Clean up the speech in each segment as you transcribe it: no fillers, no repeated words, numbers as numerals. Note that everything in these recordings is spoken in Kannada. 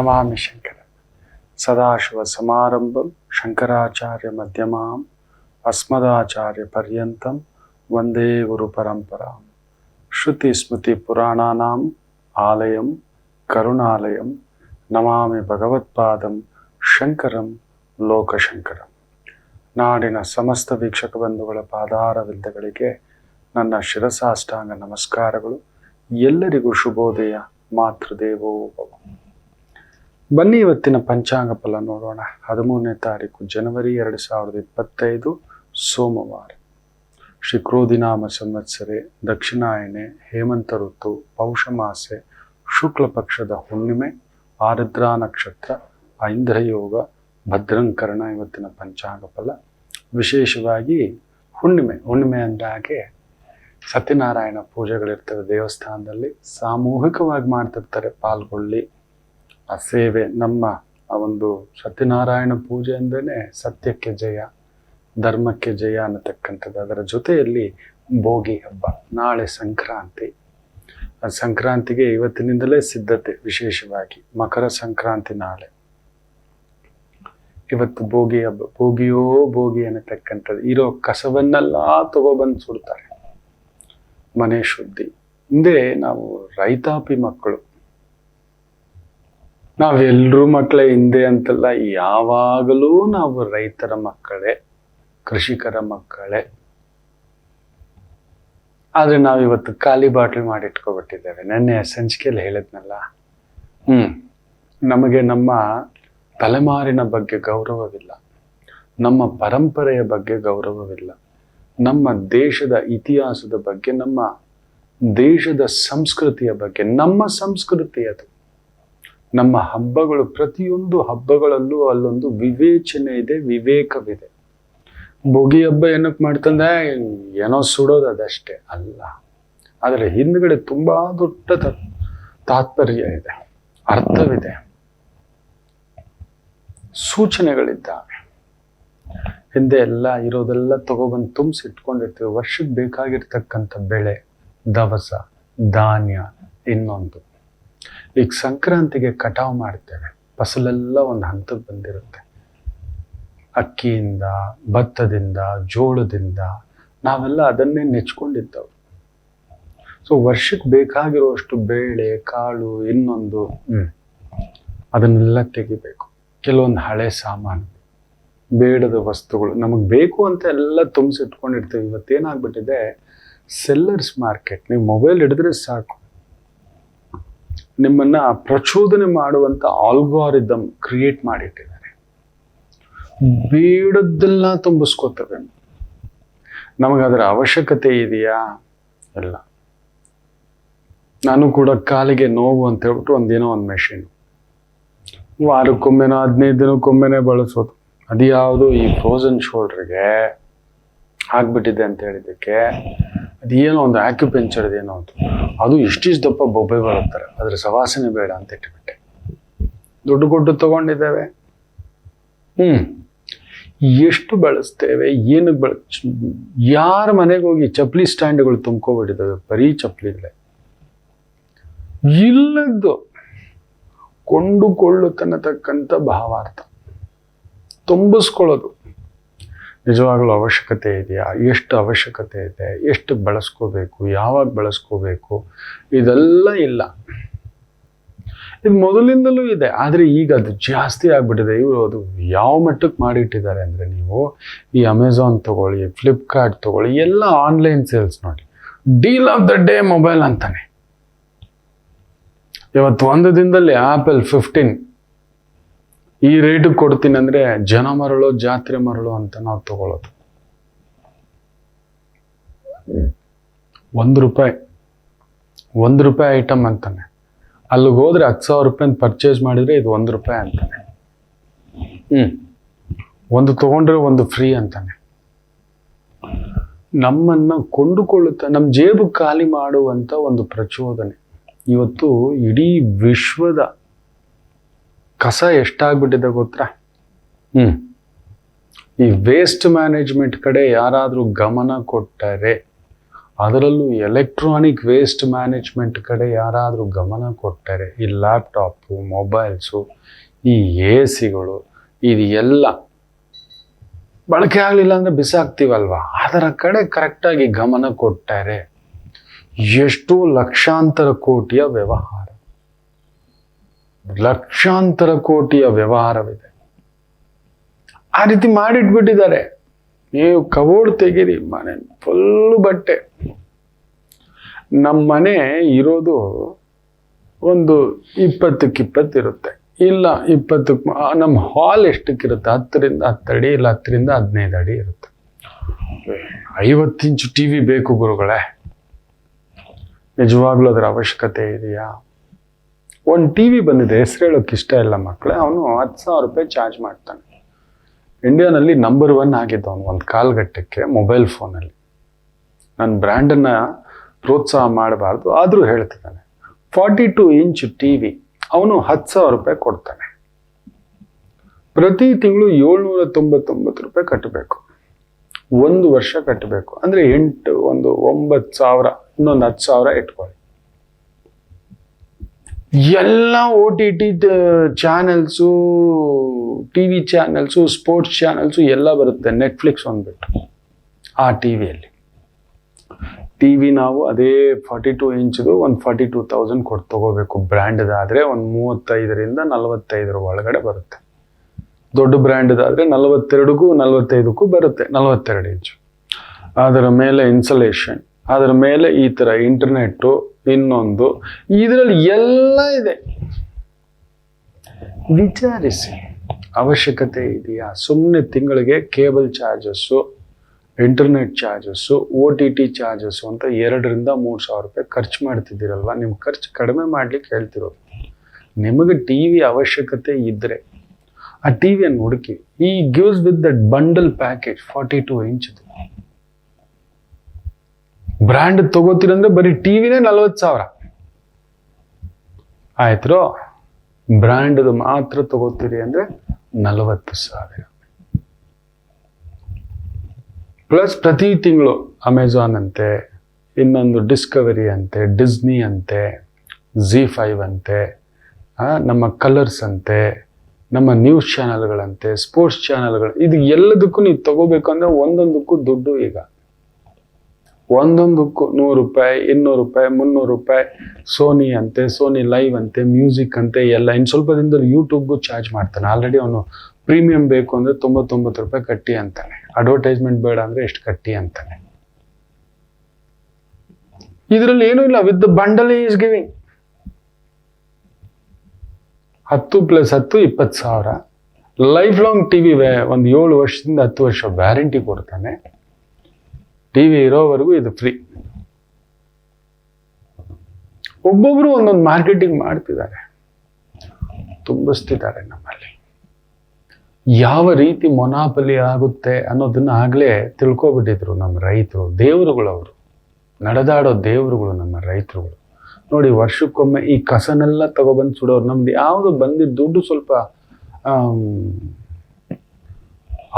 ನಮಾಮಿ ಶಂಕರ. ಸದಾಶಿವ ಸಮಾರಂಭಂ ಶಂಕರಾಚಾರ್ಯ ಮಧ್ಯಮಾಂ ಅಸ್ಮದಾಚಾರ್ಯ ಪರ್ಯಂತಂ ವಂದೇ ಗುರು ಪರಂಪರಾಂ. ಶ್ರುತಿ ಸ್ಮೃತಿ ಪುರಾಣಾನಾಂ ಆಲಯಂ ಕರುಣಾಲಯಂ ನಮಾಮಿ ಭಗವತ್ಪಾದಂ ಶಂಕರಂ ಲೋಕಶಂಕರಂ. ನಾಡಿನ ಸಮಸ್ತ ವೀಕ್ಷಕ ಬಂಧುಗಳ ಪಾದಾರವಿಂದಗಳಿಗೆ ನನ್ನ ಶಿರಸಾಷ್ಟಾಂಗ ನಮಸ್ಕಾರಗಳು. ಎಲ್ಲರಿಗೂ ಶುಭೋದಯ. ಮಾತೃದೇವೋ ಭವ. ಬನ್ನಿ ಇವತ್ತಿನ ಪಂಚಾಂಗ ಫಲ ನೋಡೋಣ. 13ನೇ ತಾರೀಕು ಜನವರಿ 2025 ಸೋಮವಾರ. ಶ್ರೀ ಕ್ರೋಧಿನಾಮ ಸಂವತ್ಸರೆ, ದಕ್ಷಿಣಾಯಣೆ, ಹೇಮಂತ ಋತು, ಪೌಷಮಾಸೆ, ಶುಕ್ಲ ಪಕ್ಷದ ಹುಣ್ಣಿಮೆ, ಆರುದ್ರಾ ನಕ್ಷತ್ರ, ಐಂದ್ರಯೋಗ, ಭದ್ರಂಕರಣ. ಇವತ್ತಿನ ಪಂಚಾಂಗ ಫಲ ವಿಶೇಷವಾಗಿ ಹುಣ್ಣಿಮೆ ಅಂದಾಗೆ ಸತ್ಯನಾರಾಯಣ ಪೂಜೆಗಳಿರ್ತವೆ ದೇವಸ್ಥಾನದಲ್ಲಿ. ಸಾಮೂಹಿಕವಾಗಿ ಮಾಡ್ತಿರ್ತಾರೆ, ಪಾಲ್ಗೊಳ್ಳಿ. ಆ ಸೇವೆ, ನಮ್ಮ ಆ ಒಂದು ಸತ್ಯನಾರಾಯಣ ಪೂಜೆ ಅಂದ್ರೇ ಸತ್ಯಕ್ಕೆ ಜಯ, ಧರ್ಮಕ್ಕೆ ಜಯ ಅನ್ನತಕ್ಕಂಥದ್ದು. ಅದರ ಜೊತೆಯಲ್ಲಿ ಭೋಗಿ ಹಬ್ಬ, ನಾಳೆ ಸಂಕ್ರಾಂತಿ. ಸಂಕ್ರಾಂತಿಗೆ ಇವತ್ತಿನಿಂದಲೇ ಸಿದ್ಧತೆ. ವಿಶೇಷವಾಗಿ ಮಕರ ಸಂಕ್ರಾಂತಿ ನಾಳೆ. ಇವತ್ತು ಭೋಗಿ ಹಬ್ಬ. ಭೋಗಿಯೋ ಭೋಗಿ ಅನ್ನತಕ್ಕಂಥದ್ದು. ಇರೋ ಕಸವನ್ನೆಲ್ಲ ತಗೊಬಂದು ಸುಡ್ತಾರೆ. ಮನೆ ಶುದ್ಧಿ. ಹಿಂದೆ ನಾವು ರೈತಾಪಿ ಮಕ್ಕಳು, ನಾವೆಲ್ಲರೂ ಮಕ್ಕಳೇ. ಹಿಂದೆ ಅಂತಲ್ಲ, ಯಾವಾಗಲೂ ನಾವು ರೈತರ ಮಕ್ಕಳೇ, ಕೃಷಿಕರ ಮಕ್ಕಳೇ. ಆದ್ರೆ ನಾವಿವತ್ತು ಖಾಲಿ ಬಾಟ್ಲಿ ಮಾಡಿ ಇಟ್ಕೊಬಿಟ್ಟಿದ್ದೇವೆ. ನೆನ್ನೆ ಸಂಚಿಕೆಯಲ್ಲಿ ಹೇಳಿದ್ನಲ್ಲ, ನಮಗೆ ನಮ್ಮ ತಲೆಮಾರಿನ ಬಗ್ಗೆ ಗೌರವವಿಲ್ಲ, ನಮ್ಮ ಪರಂಪರೆಯ ಬಗ್ಗೆ ಗೌರವವಿಲ್ಲ, ನಮ್ಮ ದೇಶದ ಇತಿಹಾಸದ ಬಗ್ಗೆ, ನಮ್ಮ ದೇಶದ ಸಂಸ್ಕೃತಿಯ ಬಗ್ಗೆ. ನಮ್ಮ ಸಂಸ್ಕೃತಿ ಅದು. ನಮ್ಮ ಹಬ್ಬಗಳು, ಪ್ರತಿಯೊಂದು ಹಬ್ಬಗಳಲ್ಲೂ ಅಲ್ಲೊಂದು ವಿವೇಚನೆ ಇದೆ, ವಿವೇಕವಿದೆ. ಭೋಗಿ ಹಬ್ಬ ಏನಕ್ಕೆ ಮಾಡ್ತಂದ್ರೆ ಏನೋ ಸುಡೋದು, ಅದಷ್ಟೇ ಅಲ್ಲ. ಆದರೆ ಹಿಂದ್ಗಡೆ ತುಂಬಾ ದೊಡ್ಡ ತಾತ್ಪರ್ಯ ಇದೆ, ಅರ್ಥವಿದೆ, ಸೂಚನೆಗಳಿದ್ದಾವೆ. ಹಿಂದೆ ಎಲ್ಲ ಇರೋದೆಲ್ಲ ತಗೊಬಂದು ತುಂಬಿಸಿಟ್ಕೊಂಡಿರ್ತೀವಿ. ವರ್ಷಕ್ಕೆ ಬೇಕಾಗಿರ್ತಕ್ಕಂಥ ಬೆಳೆ, ದವಸ, ಧಾನ್ಯ, ಇನ್ನೊಂದು. ಈಗ ಸಂಕ್ರಾಂತಿಗೆ ಕಟಾವು ಮಾಡ್ತೇವೆ. ಫಸಲೆಲ್ಲ ಒಂದು ಹಂತಕ್ಕೆ ಬಂದಿರುತ್ತೆ. ಅಕ್ಕಿಯಿಂದ, ಭತ್ತದಿಂದ, ಜೋಳದಿಂದ ನಾವೆಲ್ಲ ಅದನ್ನೇ ನೆಚ್ಕೊಂಡಿದ್ದವು. ಸೊ ವರ್ಷಕ್ಕೆ ಬೇಕಾಗಿರುವಷ್ಟು ಬೇಳೆ, ಕಾಳು, ಇನ್ನೊಂದು ಅದನ್ನೆಲ್ಲ ತೆಗಿಬೇಕು. ಕೆಲವೊಂದು ಹಳೆ ಸಾಮಾನು, ಬೇಡದ ವಸ್ತುಗಳು, ನಮಗೆ ಬೇಕು ಅಂತ ಎಲ್ಲ ತುಂಬಿಸಿಟ್ಕೊಂಡಿರ್ತೀವಿ. ಇವತ್ತೇನಾಗ್ಬಿಟ್ಟಿದೆ, ಸೆಲ್ಲರ್ಸ್ ಮಾರ್ಕೆಟ್. ನೀವು ಮೊಬೈಲ್ ಹಿಡಿದ್ರೆ ಸಾಕು, ನಿಮ್ಮನ್ನ ಪ್ರಚೋದನೆ ಮಾಡುವಂತ ಆಲ್ಗಾರಿದಮ್ ಕ್ರಿಯೇಟ್ ಮಾಡಿಟ್ಟಿದ್ದಾರೆ. ಬೇಡದ್ದೆಲ್ಲ ತುಂಬಿಸ್ಕೋತವೆ. ನಮಗದರ ಅವಶ್ಯಕತೆ ಇದೆಯಾ? ಇಲ್ಲ. ನಾನು ಕೂಡ ಕಾಲಿಗೆ ನೋವು ಅಂತ ಹೇಳ್ಬಿಟ್ಟು ಒಂದೇನೋ ಒಂದು ಮೆಷಿನ್, ವಾರಕ್ಕೊಮ್ಮೆನೋ 15 ದಿನಕ್ಕೊಮ್ಮೆನೆ ಬಳಸೋದು. ಅದು ಯಾವುದು, ಈ ಫ್ರೋಸನ್ ಶೋಲ್ಡರ್ಗೆ ಆಗ್ಬಿಟ್ಟಿದೆ ಅಂತ ಹೇಳಿದ್ದಕ್ಕೆ ಅದೇನೋ ಒಂದು ಆಕ್ಯುಪೆಂಚರ್ದೇನೋ ಅದು ಇಷ್ಟಿಷ್ಟು ದಪ್ಪ ಬೊಬ್ಬೆ ಬರುತ್ತಾರೆ. ಅದ್ರ ಸವಾಸನೆ ಬೇಡ ಅಂತ ಇಟ್ಟುಬಿಟ್ಟೆ. ದುಡ್ಡು ತಗೊಂಡಿದ್ದೇವೆ. ಎಷ್ಟು ಬಳಸ್ತೇವೆ, ಏನಕ್ಕೆ ಯಾರ ಮನೆಗೆ ಹೋಗಿ ಚಪ್ಪಲಿ ಸ್ಟ್ಯಾಂಡ್ಗಳು ತುಂಬ್ಕೊಬಿಟ್ಟಿದ್ದಾವೆ, ಬರೀ ಚಪ್ಪಲಿಗಳೇ. ಇಲ್ಲದ್ದು ಕೊಂಡುಕೊಳ್ಳುತ್ತನ್ನತಕ್ಕಂಥ ಭಾವಾರ್ಥ ತುಂಬಿಸ್ಕೊಳ್ಳೋದು. ನಿಜವಾಗ್ಲೂ ಅವಶ್ಯಕತೆ ಇದೆಯಾ? ಎಷ್ಟು ಅವಶ್ಯಕತೆ ಇದೆ? ಎಷ್ಟು ಬಳಸ್ಕೋಬೇಕು? ಯಾವಾಗ ಬಳಸ್ಕೋಬೇಕು? ಇದೆಲ್ಲ ಇಲ್ಲ. ಇದು ಮೊದಲಿಂದಲೂ ಇದೆ, ಆದರೆ ಈಗ ಅದು ಜಾಸ್ತಿ ಆಗ್ಬಿಟ್ಟಿದೆ. ಇವರು ಅದು ಯಾವ ಮಟ್ಟಕ್ಕೆ ಮಾಡಿಟ್ಟಿದ್ದಾರೆ ಅಂದರೆ, ನೀವು ಈ ಅಮೆಝಾನ್ ತಗೊಳ್ಳಿ, ಫ್ಲಿಪ್ಕಾರ್ಟ್ ತಗೊಳ್ಳಿ, ಎಲ್ಲ ಆನ್ಲೈನ್ ಸೇಲ್ಸ್ ನೋಡಿ. Deal of the day mobile ಅಂತಾನೆ. ಇವತ್ತು ಒಂದು ದಿನದಲ್ಲಿ ಆಪಲ್ 15 ಈ ರೇಟಿಗೆ ಕೊಡ್ತೀನಿ ಅಂದರೆ ಜನ ಮರಳು, ಜಾತ್ರೆ ಮರಳು ಅಂತ ನಾವು ತಗೊಳ್ಳೋದು. ₹1 ಐಟಮ್ ಅಂತಾನೆ. ಅಲ್ಲಿಗೆ ಹೋದ್ರೆ 10,000 ರೂಪಾಯಿ ಪರ್ಚೇಸ್ ಮಾಡಿದ್ರೆ ಇದು ₹1 ಅಂತಾನೆ. ಒಂದು ತಗೊಂಡ್ರೆ ಒಂದು ಫ್ರೀ ಅಂತಾನೆ. ನಮ್ಮನ್ನ ಕೊಂಡುಕೊಳ್ಳುತ್ತಾ ನಮ್ಮ ಜೇಬು ಖಾಲಿ ಮಾಡುವಂತ ಒಂದು ಪ್ರಚೋದನೆ. ಇವತ್ತು ಇಡೀ ವಿಶ್ವದ ಕಸ ಎಷ್ಟಾಗ್ಬಿಟ್ಟಿದೆ ಗೊತ್ತಾ? ಈ ವೇಸ್ಟ್ ಮ್ಯಾನೇಜ್ಮೆಂಟ್ ಕಡೆ ಯಾರಾದರೂ ಗಮನ ಕೊಟ್ಟರೆ ಅದರಲ್ಲೂ ಎಲೆಕ್ಟ್ರಾನಿಕ್ ವೇಸ್ಟ್ ಮ್ಯಾನೇಜ್ಮೆಂಟ್ ಕಡೆ ಯಾರಾದರೂ ಗಮನ ಕೊಟ್ಟರೆ ಈ ಲ್ಯಾಪ್ಟಾಪು, ಮೊಬೈಲ್ಸು, ಈ ಎ ಸಿಗಳು, ಇದು ಎಲ್ಲ ಬಳಕೆ ಆಗಲಿಲ್ಲ ಅಂದರೆ ಬಿಸಾಕ್ತೀವಲ್ವ, ಅದರ ಕಡೆ ಕರೆಕ್ಟಾಗಿ ಗಮನ ಕೊಟ್ಟರೆ ಎಷ್ಟೋ ಲಕ್ಷಾಂತರ ಕೋಟಿಯ ವ್ಯವಹಾರ, ಲಕ್ಷಾಂತರ ಕೋಟಿಯ ವ್ಯವಹಾರವಿದೆ. ಆ ರೀತಿ ಮಾಡಿಟ್ಬಿಟ್ಟಿದ್ದಾರೆ. ನೀವು ಕಬೋರ್ಡ್ ತೆಗೀರಿ, ಮನೆ ಫುಲ್ಲು ಬಟ್ಟೆ. ನಮ್ಮ ಮನೆ ಇರೋದು ಒಂದು 20-20 ಇರುತ್ತೆ, ಇಲ್ಲ 20, ನಮ್ಮ ಹಾಲ್ ಎಷ್ಟಕ್ಕಿರುತ್ತೆ? 10ರಿಂದ 10 ಅಡಿ, ಇಲ್ಲ 10ರಿಂದ 15 ಅಡಿ ಇರುತ್ತೆ. 50 ಇಂಚು ಟಿ ವಿ ಬೇಕು ಗುರುಗಳೇ, ನಿಜವಾಗ್ಲೂ ಅದರ ಅವಶ್ಯಕತೆ ಇದೆಯಾ? ಒಂದು ಟಿ ವಿ ಬಂದಿದೆ, ಹೆಸರು ಹೇಳೋಕೆ ಇಷ್ಟ ಇಲ್ಲ ಮಕ್ಕಳೇ, ಅವನು 10,000 ರೂಪಾಯಿ ಚಾರ್ಜ್ ಮಾಡ್ತಾನೆ. ಇಂಡಿಯಾನಲ್ಲಿ ನಂಬರ್ 1 ಆಗಿದ್ದವನು ಒಂದು ಕಾಲಘಟ್ಟಕ್ಕೆ ಮೊಬೈಲ್ ಫೋನಲ್ಲಿ. ನನ್ನ ಬ್ರ್ಯಾಂಡನ್ನು ಪ್ರೋತ್ಸಾಹ ಮಾಡಬಾರ್ದು, ಆದರೂ ಹೇಳ್ತಿದ್ದಾನೆ. 42 ಇಂಚ್ ಟಿ ವಿ ಅವನು 10,000 ರೂಪಾಯಿ ಕೊಡ್ತಾನೆ. ಪ್ರತಿ ತಿಂಗಳು 799 ರೂಪಾಯಿ ಕಟ್ಟಬೇಕು, 1 ವರ್ಷ ಕಟ್ಟಬೇಕು. ಅಂದರೆ 9,000, ಇನ್ನೊಂದು 10,000 ಇಟ್ಕೊಳ್ಳಿ. ಎಲ್ಲ OTT channels, T V channels, sports channels ಎಲ್ಲ ಬರುತ್ತೆ, ನೆಟ್ಫ್ಲಿಕ್ಸ್ ಒಂದ್ಬಿಟ್ಟು. ಆ ಟಿ ವಿಯಲ್ಲಿ ನಾವು ಅದೇ 42 ಇಂಚ್ದು ಒಂದು 42,000 ಕೊಟ್ಟು ತಗೋಬೇಕು. ಬ್ರ್ಯಾಂಡ್ದಾದರೆ ಒಂದು 35ರಿಂದ 45 ಒಳಗಡೆ ಬರುತ್ತೆ. ದೊಡ್ಡ ಬ್ರ್ಯಾಂಡ್ದಾದರೆ 42ಕ್ಕೂ 45ಕ್ಕೂ ಬರುತ್ತೆ, 42 ಇಂಚು. ಅದರ ಮೇಲೆ ಇನ್ಸಲೇಷನ್, ಅದರ ಮೇಲೆ ಈ ಥರ ಇಂಟರ್ನೆಟ್ಟು, ಇನ್ನೊಂದು, ಇದರಲ್ಲಿ ಎಲ್ಲ ಇದೆ. ವಿಚಾರಿಸಿ, ಅವಶ್ಯಕತೆ ಇದೆಯಾ? ಸುಮ್ಮನೆ ತಿಂಗಳಿಗೆ cable charges, internet charges, OTT charges ಅಂತ 2ರಿಂದ 3,000 ರೂಪಾಯಿ ಖರ್ಚು ಮಾಡ್ತಿದ್ದೀರಲ್ವ? ನಿಮ್ಮ ಖರ್ಚು ಕಡಿಮೆ ಮಾಡ್ಲಿಕ್ಕೆ ಹೇಳ್ತಿರೋದು. ನಿಮಗೆ ಟಿ ವಿ ಅವಶ್ಯಕತೆ ಇದ್ದರೆ ಆ ಟಿ ವಿಯನ್ನು ಹುಡುಕಿ. ಈ gives with that bundle package 42 ಇಂಚ್ದು. ಬ್ರ್ಯಾಂಡ್ ತಗೋತೀರಂದ್ರೆ ಬರೀ ಟಿ ವಿನೇ 40,000 ಆಯ್ತು. ಬ್ರ್ಯಾಂಡ್ದು ಮಾತ್ರ ತಗೋತೀರಿ ಅಂದರೆ 40,000 ಪ್ಲಸ್ ಪ್ರತಿ ತಿಂಗಳು ಅಮೆಝಾನ್ ಅಂತೆ, ಇನ್ನೊಂದು ಡಿಸ್ಕವರಿ ಅಂತೆ, ಡಿಸ್ನಿ ಅಂತೆ, ZEE5 ಅಂತೆ, ನಮ್ಮ ಕಲರ್ಸ್ ಅಂತೆ, ನಮ್ಮ ನ್ಯೂಸ್ ಚಾನಲ್ಗಳಂತೆ, ಸ್ಪೋರ್ಟ್ಸ್ ಚಾನಲ್ಗಳು, ಇದು ಎಲ್ಲದಕ್ಕೂ ನೀವು ತಗೋಬೇಕು ಅಂದರೆ ಒಂದೊಂದಕ್ಕೂ ದುಡ್ಡು. ಈಗ ಒಂದೊಂದಕ್ಕೂ 100 ರೂಪಾಯಿ, 200 ರೂಪಾಯಿ, 300 ರೂಪಾಯಿ. ಸೋನಿ ಅಂತೆ, ಸೋನಿ ಲೈವ್ ಅಂತೆ, ಮ್ಯೂಸಿಕ್ ಅಂತೆ, ಎಲ್ಲ. ಇನ್ನು ಸ್ವಲ್ಪ ದಿನದಲ್ಲಿ ಯೂಟ್ಯೂಬ್ಗೂ ಚಾರ್ಜ್ ಮಾಡ್ತಾನೆ. ಆಲ್ರೆಡಿ ಅವನು ಪ್ರೀಮಿಯಂ ಬೇಕು ಅಂದರೆ 99 ರೂಪಾಯಿ ಕಟ್ಟಿ ಅಂತಾನೆ. ಅಡ್ವರ್ಟೈಸ್ಮೆಂಟ್ ಬೇಡ ಅಂದರೆ ಎಷ್ಟು ಕಟ್ಟಿ ಅಂತಾನೆ. ಇದರಲ್ಲಿ ಏನೂ ಇಲ್ಲ. With the bundle is giving 10 + 10 20,000. Life long T V, ಒಂದು 7 ವರ್ಷದಿಂದ 10 ವರ್ಷ ವ್ಯಾರಂಟಿ ಕೊಡ್ತಾನೆ. ಟಿ ವಿ ಇರೋವರೆಗೂ ಇದು ಫ್ರೀ. ಒಬ್ಬೊಬ್ರು ಒಂದೊಂದು ಮಾರ್ಕೆಟಿಂಗ್ ಮಾಡ್ತಿದ್ದಾರೆ, ತುಂಬಿಸ್ತಿದ್ದಾರೆ ನಮ್ಮಲ್ಲಿ. ಯಾವ ರೀತಿ ಮೊನಾಪಲಿ ಆಗುತ್ತೆ ಅನ್ನೋದನ್ನ ಆಗಲೇ ತಿಳ್ಕೊಬಿಟ್ಟಿದ್ರು ನಮ್ಮ ರೈತರು. ದೇವರುಗಳವರು, ನಡೆದಾಡೋ ದೇವರುಗಳು ನಮ್ಮ ರೈತರುಗಳು. ನೋಡಿ, ವರ್ಷಕ್ಕೊಮ್ಮೆ ಈ ಕಸನೆಲ್ಲ ತಗೊಬಂದು ಸುಡೋರು. ನಮ್ದು ಯಾವುದು ಬಂದಿದ್ದ ದುಡ್ಡು ಸ್ವಲ್ಪ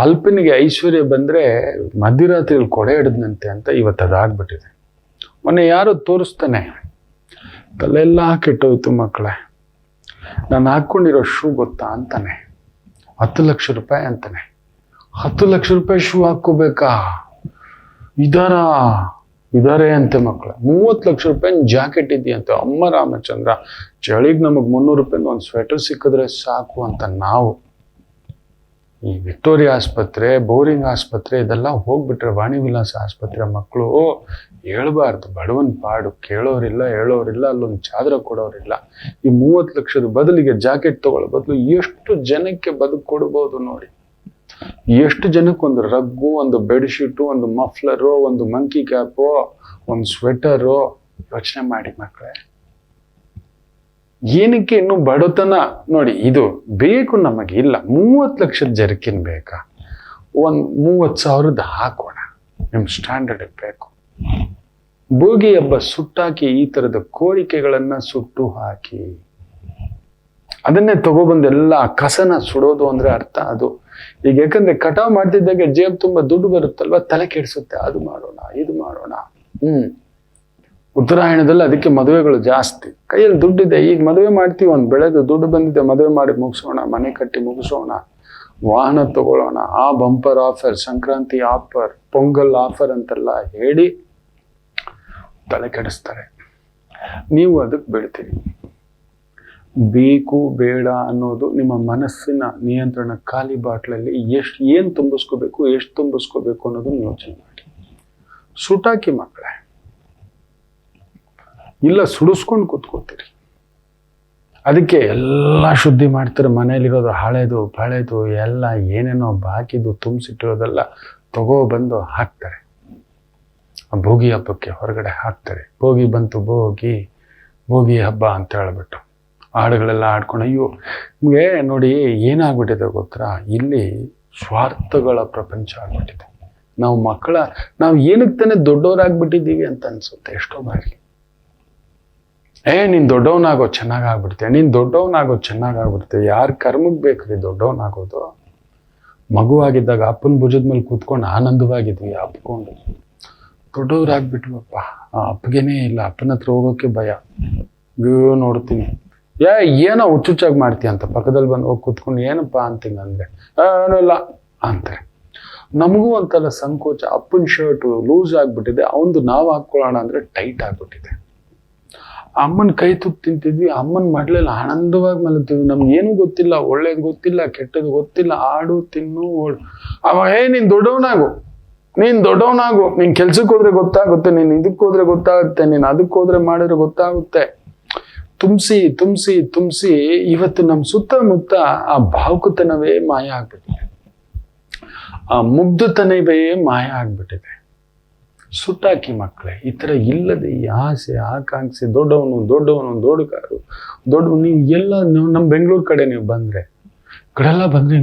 ಅಲ್ಪನಿಗೆ ಐಶ್ವರ್ಯ ಬಂದರೆ ಮಧ್ಯರಾತ್ರಿಯಲ್ಲಿ ಕೊಡೆ ಹಿಡಿದ್ನಂತೆ ಅಂತ ಇವತ್ತು ಅದಾಗ್ಬಿಟ್ಟಿದೆ. ಮೊನ್ನೆ ಯಾರೋ ತೋರಿಸ್ತಾನೆ, ತಲೆಲ್ಲ ಕೆಟ್ಟೋಯ್ತು ಮಕ್ಕಳೇ, ನಾನು ಹಾಕ್ಕೊಂಡಿರೋ ಶೂ ಗೊತ್ತಾ ಅಂತಾನೆ. 10 ಲಕ್ಷ ರೂಪಾಯಿ ಅಂತಾನೆ. 10 ಲಕ್ಷ ರೂಪಾಯಿ ಶೂ ಹಾಕ್ಕೋಬೇಕಾ? ಇದಾರೆ ಅಂತೆ ಮಕ್ಕಳು. 30 ಲಕ್ಷ ರೂಪಾಯಿ ಜಾಕೆಟ್ ಇದೆಯಂತೆ. ಅಮ್ಮ ರಾಮಚಂದ್ರ, ಚಳಿಗೆ ನಮಗೆ 300 ರೂಪಾಯಿಂದ ಒಂದು ಸ್ವೆಟರ್ ಸಿಕ್ಕಿದ್ರೆ ಸಾಕು ಅಂತ ನಾವು ಈ ವಿಕ್ಟೋರಿಯಾ ಆಸ್ಪತ್ರೆ, ಬೋರಿಂಗ್ ಆಸ್ಪತ್ರೆ ಇದೆಲ್ಲ ಹೋಗ್ಬಿಟ್ರೆ, ವಾಣಿ ವಿಲಾಸ ಆಸ್ಪತ್ರೆ ಮಕ್ಕಳು ಹೇಳ್ಬಾರ್ದು. ಬಡವನ್ ಪಾಡು, ಕೇಳೋರಿಲ್ಲ, ಹೇಳೋರಿಲ್ಲ, ಅಲ್ಲೊಂದು ಚಾದ್ರ ಕೊಡೋರಿಲ್ಲ. ಈ 30 ಲಕ್ಷದ ಬದಲಿಗೆ ಜಾಕೆಟ್ ತಗೊಳ್ಳೋ ಬದಲು ಎಷ್ಟು ಜನಕ್ಕೆ ಬದುಕು ಕೊಡ್ಬೋದು ನೋಡಿ. ಎಷ್ಟು ಜನಕ್ಕೆ ಒಂದು ರಗ್ಗು, ಒಂದು ಬೆಡ್ಶೀಟು, ಒಂದು ಮಫ್ಲರು, ಒಂದು ಮಂಕಿ ಕ್ಯಾಪು, ಒಂದು ಸ್ವೆಟರು. ಯೋಚನೆ ಮಾಡಿ ಮಕ್ಕಳೇ, ಏನಕ್ಕೆ ಇನ್ನು ಬಡತನ ನೋಡಿ. ಇದು ಬೇಕು ನಮಗೆ, ಇಲ್ಲ 30 ಲಕ್ಷದ ಜರ್ಕಿನ್ ಬೇಕಾ? ಒಂದು 30,000 ಹಾಕೋಣ, ನಿಮ್ಮ ಸ್ಟ್ಯಾಂಡರ್ಡ್ ಬೇಕು. ಭೋಗಿ ಹಬ್ಬ ಸುಟ್ಟಾಕಿ, ಈ ಥರದ ಕೋರಿಕೆಗಳನ್ನು ಸುಟ್ಟು ಹಾಕಿ ಅದನ್ನೇ ತಗೊಬಂದೆಲ್ಲ ಕಸನ ಸುಡೋದು ಅಂದರೆ ಅರ್ಥ ಅದು. ಈಗ ಯಾಕಂದ್ರೆ ಕಟಾವ್ ಮಾಡ್ತಿದ್ದಾಗೆ ಜೇಬ್ ತುಂಬ ದುಡ್ಡು ಬರುತ್ತಲ್ವ, ತಲೆ ಕೆಡಿಸುತ್ತೆ. ಅದು ಮಾಡೋಣ, ಇದು ಮಾಡೋಣ, ಉತ್ತರಾಯಣದಲ್ಲಿ ಅದಕ್ಕೆ ಮದುವೆಗಳು ಜಾಸ್ತಿ. ಕೈಯಲ್ಲಿ ದುಡ್ಡಿದೆ, ಈಗ ಮದುವೆ ಮಾಡ್ತೀವಿ, ಒಂದು ಬೆಳೆದು ದುಡ್ಡು ಬಂದಿದೆ, ಮದುವೆ ಮಾಡಿ ಮುಗಿಸೋಣ, ಮನೆ ಕಟ್ಟಿ ಮುಗಿಸೋಣ, ವಾಹನ ತಗೊಳ್ಳೋಣ, ಆ bumper offer, Sankranti offer, pongal offer ಅಂತೆಲ್ಲ ಹೇಳಿ ತಲೆ ಕೆಡಿಸ್ತಾರೆ. ನೀವು ಅದಕ್ಕೆ ಬೀಳ್ತೀರಿ. ಬೇಕು ಬೇಡ ಅನ್ನೋದು ನಿಮ್ಮ ಮನಸ್ಸಿನ ನಿಯಂತ್ರಣ. ಖಾಲಿ ಬಾಟ್ಲಲ್ಲಿ ಏನು ತುಂಬಿಸ್ಕೋಬೇಕು, ಎಷ್ಟು ತುಂಬಿಸ್ಕೋಬೇಕು ಅನ್ನೋದನ್ನ ಯೋಚನೆ ಮಾಡಿ. ಸುಟಾಕಿ ಮಕ್ಕಳೇ, ಇಲ್ಲ ಸುಡಿಸ್ಕೊಂಡು ಕೂತ್ಕೋತೀರಿ. ಅದಕ್ಕೆ ಎಲ್ಲ ಶುದ್ಧಿ ಮಾಡ್ತಾರೆ. ಮನೇಲಿರೋದು ಹಳೆದು ಪಳೆದು ಎಲ್ಲ ಏನೇನೋ ಬಾಕಿದು ತುಂಬಿಸಿಟ್ಟಿರೋದೆಲ್ಲ ತಗೊಬಂದು ಹಾಕ್ತಾರೆ. ಭೋಗಿ ಹಬ್ಬಕ್ಕೆ ಹೊರಗಡೆ ಹಾಕ್ತಾರೆ. ಭೋಗಿ ಬಂತು, ಭೋಗಿ ಹಬ್ಬ ಅಂತ ಹೇಳ್ಬಿಟ್ಟು ಹಾಡುಗಳೆಲ್ಲ ಆಡ್ಕೊಂಡು, ಅಯ್ಯೋ ನಿಮಗೆ ನೋಡಿ ಏನಾಗ್ಬಿಟ್ಟಿದೆ ಗೊತ್ತಾ, ಇಲ್ಲಿ ಸ್ವಾರ್ಥಗಳ ಪ್ರಪಂಚ ಆಗ್ಬಿಟ್ಟಿದೆ. ನಾವು ಏನಕ್ಕೆ ತಾನೇ ದೊಡ್ಡವರಾಗ್ಬಿಟ್ಟಿದ್ದೀವಿ ಅಂತ ಅನ್ಸುತ್ತೆ ಎಷ್ಟೋ ಬಾರಿ. ನೀನು ದೊಡ್ಡವನಾಗೋ ಚೆನ್ನಾಗಾಗ್ಬಿಡ್ತೀಯ, ನೀನು ದೊಡ್ಡವನಾಗೋ ಚೆನ್ನಾಗಾಗ್ಬಿಡ್ತೀಯ. ಯಾರ ಕರ್ಮಕ್ಕೆ ಬೇಕ್ರಿ ದೊಡ್ಡವನಾಗೋದು? ಮಗುವಾಗಿದ್ದಾಗ ಅಪ್ಪನ ಭುಜದ ಮೇಲೆ ಕೂತ್ಕೊಂಡು ಆನಂದವಾಗಿದ್ವಿ, ಅಪ್ಕೊಂಡು. ದೊಡ್ಡವರಾಗ್ಬಿಟ್ವಪ್ಪ, ಅಪ್ಪಗೇನೇ ಇಲ್ಲ, ಅಪ್ಪನ ಹತ್ರ ಹೋಗೋಕೆ ಭಯ. ನೋಡ್ತೀನಿ, ಏನೋ ಹುಚ್ಚುಚ್ಚಾಗಿ ಮಾಡ್ತೀಯ ಅಂತ ಪಕ್ಕದಲ್ಲಿ ಬಂದು ಹೋಗಿ ಕೂತ್ಕೊಂಡು ಏನಪ್ಪ ಅಂತೀನಿ ಅಂದರೆ ಏನೂ ಇಲ್ಲ ಅಂತಾರೆ. ನಮಗೂ ಒಂಥರ ಸಂಕೋಚ. ಅಪ್ಪನ ಶರ್ಟು ಲೂಸ್ ಆಗಿಬಿಟ್ಟಿದೆ, ಅವನದು ನಾವು ಹಾಕ್ಕೊಳ್ಳೋಣ ಅಂದರೆ ಟೈಟ್ ಆಗಿಬಿಟ್ಟಿದೆ. ಅಮ್ಮನ ಕೈ ತುತ್ತು ತಿಂತಿದ್ವಿ, ಅಮ್ಮನ ಮಡ್ಲೆಲ್ಲ ಆನಂದವಾಗಿ ಮಲಗ್ತಿದ್ವಿ. ನಮ್ಗೇನು ಗೊತ್ತಿಲ್ಲ, ಒಳ್ಳೇದು ಗೊತ್ತಿಲ್ಲ, ಕೆಟ್ಟದ್ದು ಗೊತ್ತಿಲ್ಲ, ಆಡು ತಿನ್ನು ಓಡು. ಅವಾಗ ನೀನು ದೊಡ್ಡವನಾಗು, ನೀನು ಕೆಲ್ಸಕ್ಕೆ ಹೋದ್ರೆ ಗೊತ್ತಾಗುತ್ತೆ, ನೀನು ಇದಕ್ಕೆ ಹೋದ್ರೆ ಗೊತ್ತಾಗುತ್ತೆ, ನೀನು ಅದಕ್ಕೆ ಹೋದ್ರೆ ಮಾಡಿದ್ರೆ ಗೊತ್ತಾಗುತ್ತೆ. ತುಂಬಿಸಿ ಇವತ್ತು ನಮ್ಮ ಸುತ್ತಮುತ್ತ ಆ ಭಾವುಕತನವೇ ಮಾಯ ಆಗ್ಬಿಟ್ಟಿದೆ, ಆ ಮುಗ್ಧತನವೇ ಮಾಯ ಆಗ್ಬಿಟ್ಟಿದೆ. ಸುಟ್ಟಾಕಿ ಮಕ್ಕಳೇ, ಈ ಥರ ಇಲ್ಲದೆ ಈ ಆಸೆ ಆಕಾಂಕ್ಷೆ, ದೊಡ್ಡ ಕಾರು, ನೀವು ಎಲ್ಲ ನಮ್ಮ ಬೆಂಗಳೂರು ಕಡೆ ನೀವು ಬಂದರೆ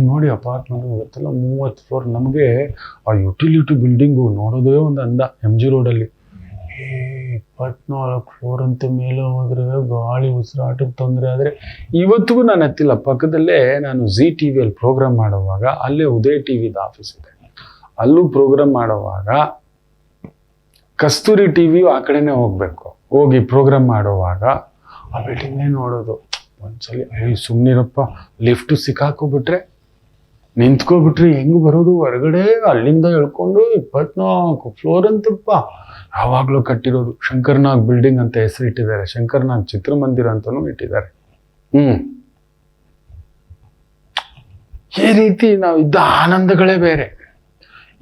ನೋಡಿ ಅಪಾರ್ಟ್ಮೆಂಟ್ ಗೊತ್ತಲ್ಲ, 30 ಫ್ಲೋರ್. ನಮಗೆ ಆ ಯುಟಿಲಿಟಿ ಬಿಲ್ಡಿಂಗು ನೋಡೋದೇ ಒಂದು ಅಂದ. MG ರೋಡಲ್ಲಿ 24 ಫ್ಲೋರ್ ಅಂತ ಮೇಲೆ ಹೋದ್ರೆ ಗಾಳಿ ಉಸಿರಾಟಕ್ಕೆ ತೊಂದರೆ. ಆದರೆ ಇವತ್ತಿಗೂ ನಾನು ಹತ್ತಿಲ್ಲ. ಪಕ್ಕದಲ್ಲೇ ನಾನು ZTVಯಲ್ಲಿ ಪ್ರೋಗ್ರಾಮ್ ಮಾಡುವಾಗ, ಅಲ್ಲೇ ಉದಯ TVದ ಆಫೀಸ್ ಇದೆ, ಅಲ್ಲೂ ಪ್ರೋಗ್ರಾಮ್ ಮಾಡುವಾಗ ಕಸ್ತೂರಿ ಟಿವಿಯು ಆ ಕಡೆನೇ ಹೋಗಿ ಪ್ರೋಗ್ರಾಮ್ ಮಾಡುವಾಗ ಆ ಬಿಲ್ಡಿಂಗ್ನೇ ನೋಡೋದು. ಒಂದ್ಸಲಿ ಸುಮ್ಮನಿರಪ್ಪ, ಲಿಫ್ಟ್ ಸಿಕ್ಕಾಕೋಬಿಟ್ರೆ ನಿಂತ್ಕೊಬಿಟ್ರೆ ಹೆಂಗೆ ಬರೋದು ಹೊರಗಡೆ? ಅಲ್ಲಿಂದ ಹೇಳ್ಕೊಂಡು 24 ಫ್ಲೋರ್ ಅಂತಪ್ಪ. ಯಾವಾಗಲೂ ಕಟ್ಟಿರೋದು. ಶಂಕರ್ನಾಗ್ ಬಿಲ್ಡಿಂಗ್ ಅಂತ ಹೆಸರಿಟ್ಟಿದ್ದಾರೆ, ಶಂಕರ್ನಾಗ್ ಚಿತ್ರಮಂದಿರ ಅಂತಲೂ ಇಟ್ಟಿದ್ದಾರೆ. ಈ ರೀತಿ ನಾವು ಇದ್ದ ಆನಂದಗಳೇ ಬೇರೆ.